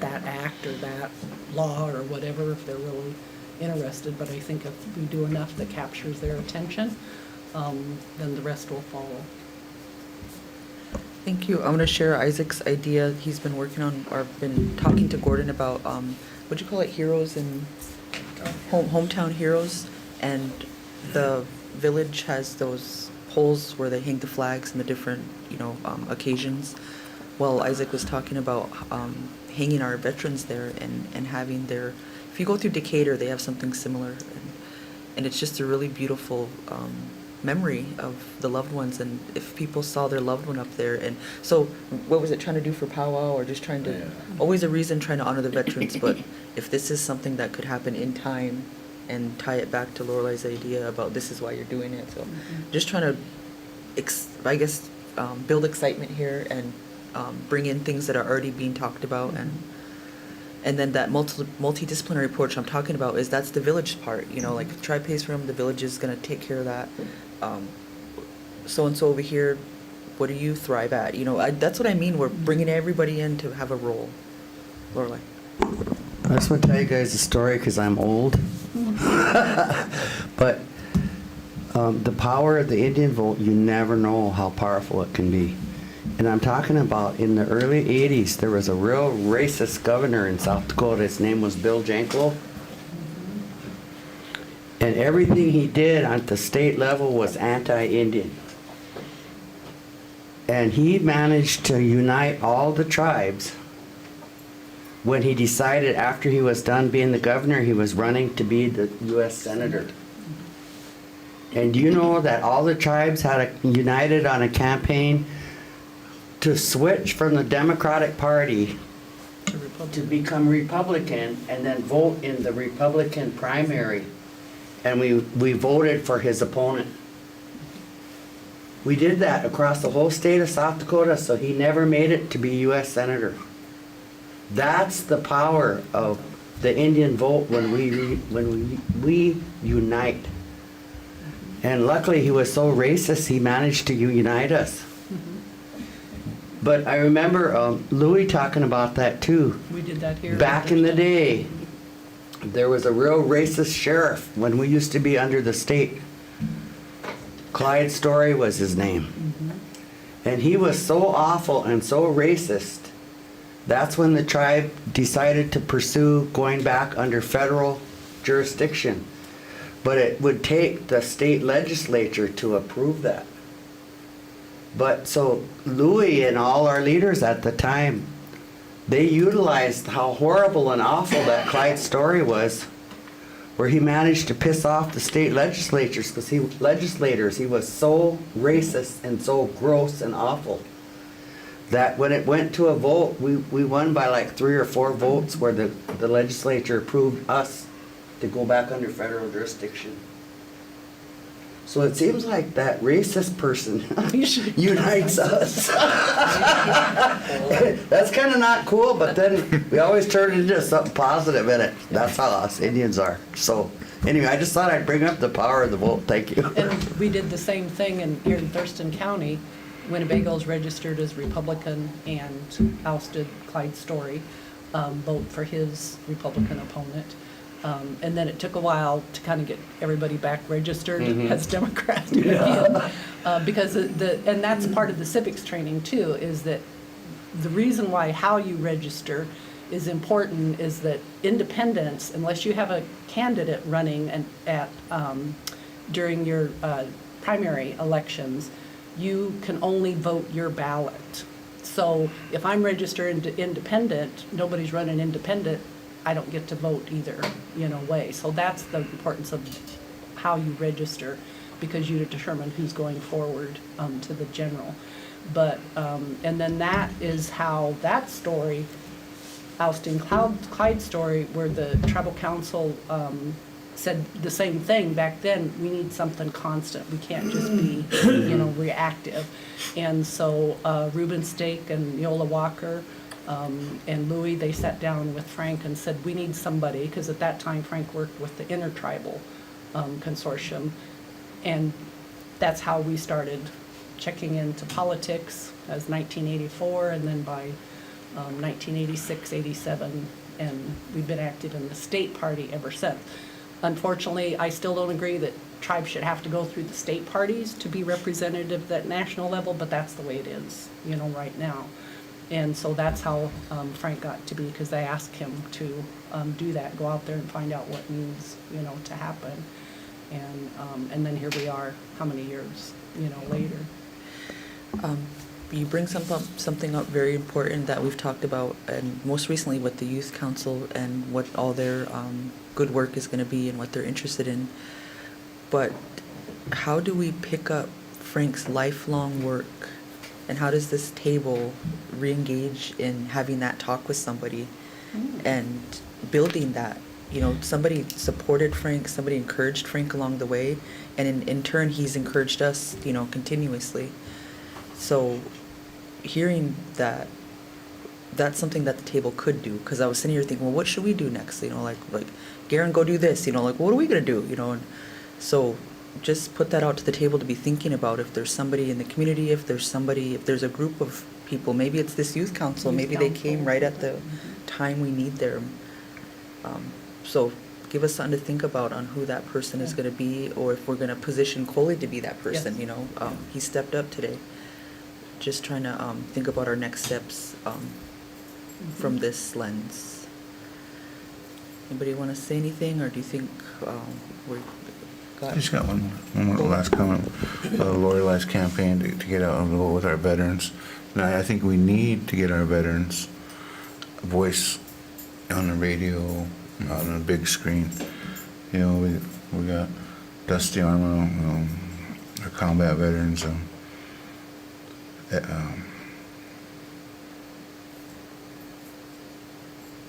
that act or that law or whatever if they're really interested. But I think if we do enough that captures their attention, then the rest will follow. Thank you. I'm going to share Isaac's idea. He's been working on, or been talking to Gordon about, what'd you call it, heroes and hometown heroes. And the village has those poles where they hang the flags and the different, you know, occasions. Well, Isaac was talking about hanging our veterans there and having their, if you go through Decatur, they have something similar. And it's just a really beautiful memory of the loved ones, and if people saw their loved one up there. And so what was it, trying to do for powwow, or just trying to, always a reason trying to honor the veterans, but if this is something that could happen in time and tie it back to Lorelei's idea about this is why you're doing it. So just trying to, build excitement here and bring in things that are already being talked about. And then that multidisciplinary approach I'm talking about is that's the village part, you know, like if tribe pays for them, the village is going to take care of that. So-and-so over here, what do you thrive at? You know, that's what I mean. We're bringing everybody in to have a role. Lorelei. I just want to tell you guys a story because I'm old. But the power of the Indian vote, you never know how powerful it can be. And I'm talking about in the early 80s, there was a real racist governor in South Dakota. His name was Bill Janklow. And everything he did at the state level was anti-Indian. And he managed to unite all the tribes when he decided after he was done being the governor, he was running to be the U.S. Senator. And do you know that all the tribes had united on a campaign to switch from the Democratic Party to become Republican and then vote in the Republican primary? And we voted for his opponent. We did that across the whole state of South Dakota, so he never made it to be U.S. Senator. That's the power of the Indian vote when we unite. And luckily he was so racist, he managed to unite us. But I remember Louis talking about that too. We did that here. Back in the day, there was a real racist sheriff when we used to be under the state. Clyde Story was his name. And he was so awful and so racist. That's when the tribe decided to pursue going back under federal jurisdiction. But it would take the state legislature to approve that. But so Louis and all our leaders at the time, they utilized how horrible and awful that Clyde Story was, where he managed to piss off the state legislators because he was so racist and so gross and awful that when it went to a vote, we won by like 3 or 4 votes where the legislature approved us to go back under federal jurisdiction. So it seems like that racist person unites us. That's kind of not cool, but then we always turn it into something positive in it. That's how us Indians are. So anyway, I just thought I'd bring up the power of the vote. Thank you. And we did the same thing here in Thurston County. Winnebago's registered as Republican and ousted Clyde Story, vote for his Republican opponent. And then it took a while to kind of get everybody back registered as Democrat again. Because and that's part of the civics training too, is that the reason why how you register is important is that independents, unless you have a candidate running during your primary elections, you can only vote your ballot. So if I'm registered independent, nobody's running independent, I don't get to vote either, way. So that's the importance of how you register, because you determine who's going forward to the general. But, and then that is how that story, Austin Clyde story, where the tribal council said the same thing back then. We need something constant. We can't just be, reactive. And so Reuben Stake and Yola Walker and Louis, they sat down with Frank and said, we need somebody, because at that time Frank worked with the Intertribal Consortium. And that's how we started checking into politics as 1984, and then by 1986, 87, and we've been active in the state party ever since. Unfortunately, I still don't agree that tribes should have to go through the state parties to be representative at national level, but that's the way it is, right now. And so that's how Frank got to be, because they asked him to do that, go out there and find out what needs, to happen. And then here we are, how many years, later. You bring something up very important that we've talked about, and most recently with the Youth Council and what all their good work is going to be and what they're interested in. But how do we pick up Frank's lifelong work, and how does this table re-engage in having that talk with somebody and building that? Somebody supported Frank, somebody encouraged Frank along the way, and in turn he's encouraged us, continuously. So hearing that, that's something that the table could do, because I was sitting here thinking, well, what should we do next? Like Garen, go do this, like, what are we going to do? And so just put that out to the table to be thinking about. If there's somebody in the community, if there's a group of people, maybe it's this youth council, maybe they came right at the time we need them. So give us something to think about on who that person is going to be, or if we're going to position Coley to be that person. Yes. He stepped up today. Just trying to think about our next steps from this lens. Anybody want to say anything, or do you think we got? I just got one more last comment. Lorelai's campaign to get out and vote with our veterans. And I think we need to get our veterans' voice on the radio, on a big screen. We got Dusty Armo, our combat veterans.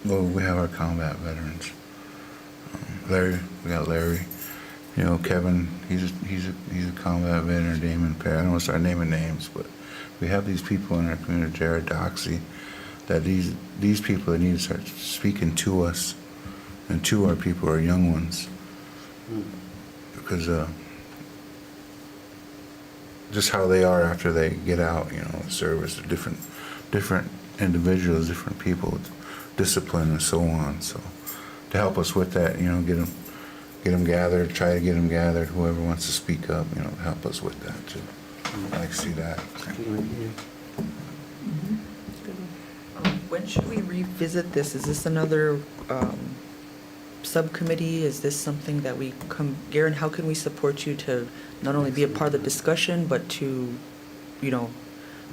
Well, we have our combat veterans. We got Larry. Kevin, he's a combat veteran. Damon Perry. I don't want to start naming names, but we have these people in our community. Jared Doxey, that these people that need to start speaking to us and to our people, our young ones, because just how they are after they get out, service, different individuals, different people, with discipline and so on. So to help us with that, get them gathered, try to get them gathered. Whoever wants to speak up, help us with that too. I like to see that. When should we revisit this? Is this another subcommittee? Is this something that we Garen, how can we support you to not only be a part of the discussion, but to,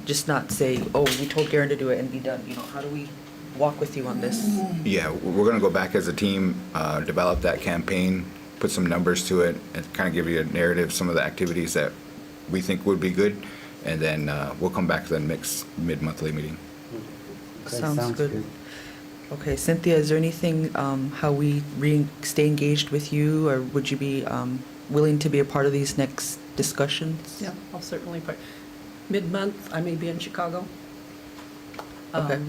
just not say, oh, we told Garen to do it and be done? How do we walk with you on this? Yeah, we're going to go back as a team, develop that campaign, put some numbers to it, and kind of give you a narrative, some of the activities that we think would be good, and then we'll come back to the next mid-monthly meeting. Okay, Sounds good. Okay, Cynthia, is there anything, how we stay engaged with you, or would you be willing to be a part of these next discussions? Yeah, I'll certainly mid-month, I may be in Chicago. Okay.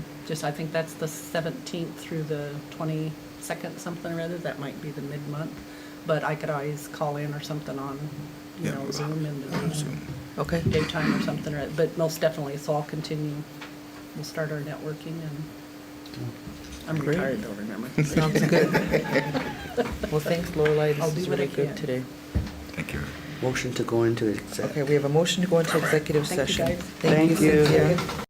I think that's the 17th through the 22nd, something or other. That might be the mid-month. But I could always call in or something on, Zoom in the Okay. daytime or something. But most definitely, so I'll continue. We'll start our networking, and I'm Great. retired, though, remember. Sounds good. Well, thanks, Lorelai. I'll This is do what I really good can. today. Thank you. Motion to go into exec. Okay, we have a motion to go into executive Thank you, session. guys. Thank you, Thank you. Cynthia.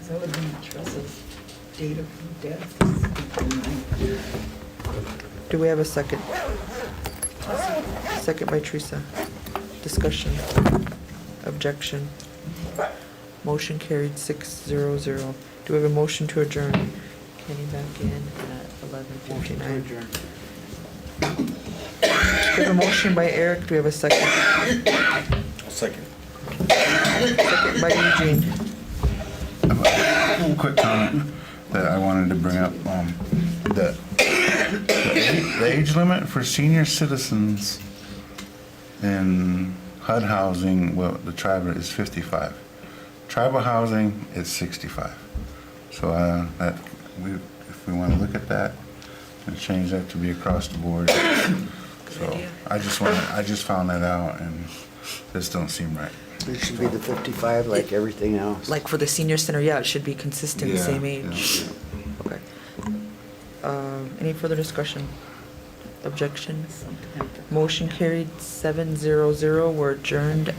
That would be Teresa's date of death. Do we have a second? Second by Teresa. Discussion. Objection. Motion carried 6-0-0. Do we have a motion to adjourn? Kenny back in at 11:59. Adjourn. We have a motion by Eric. Do we have a second? Second. Second by Eugene. Quick comment that I wanted to bring up, the age limit for senior citizens in HUD housing, well, the tribal is 55. Tribal housing is 65. So, if we want to look at that and change that to be across the board. So, I just found that out and this don't seem right. It should be the 55 like everything else. Like for the senior center, yeah, it should be consistent, Yeah, same yeah, age. yeah. Okay. Any further discussion? Objection? Motion carried 7-0-0. We're adjourned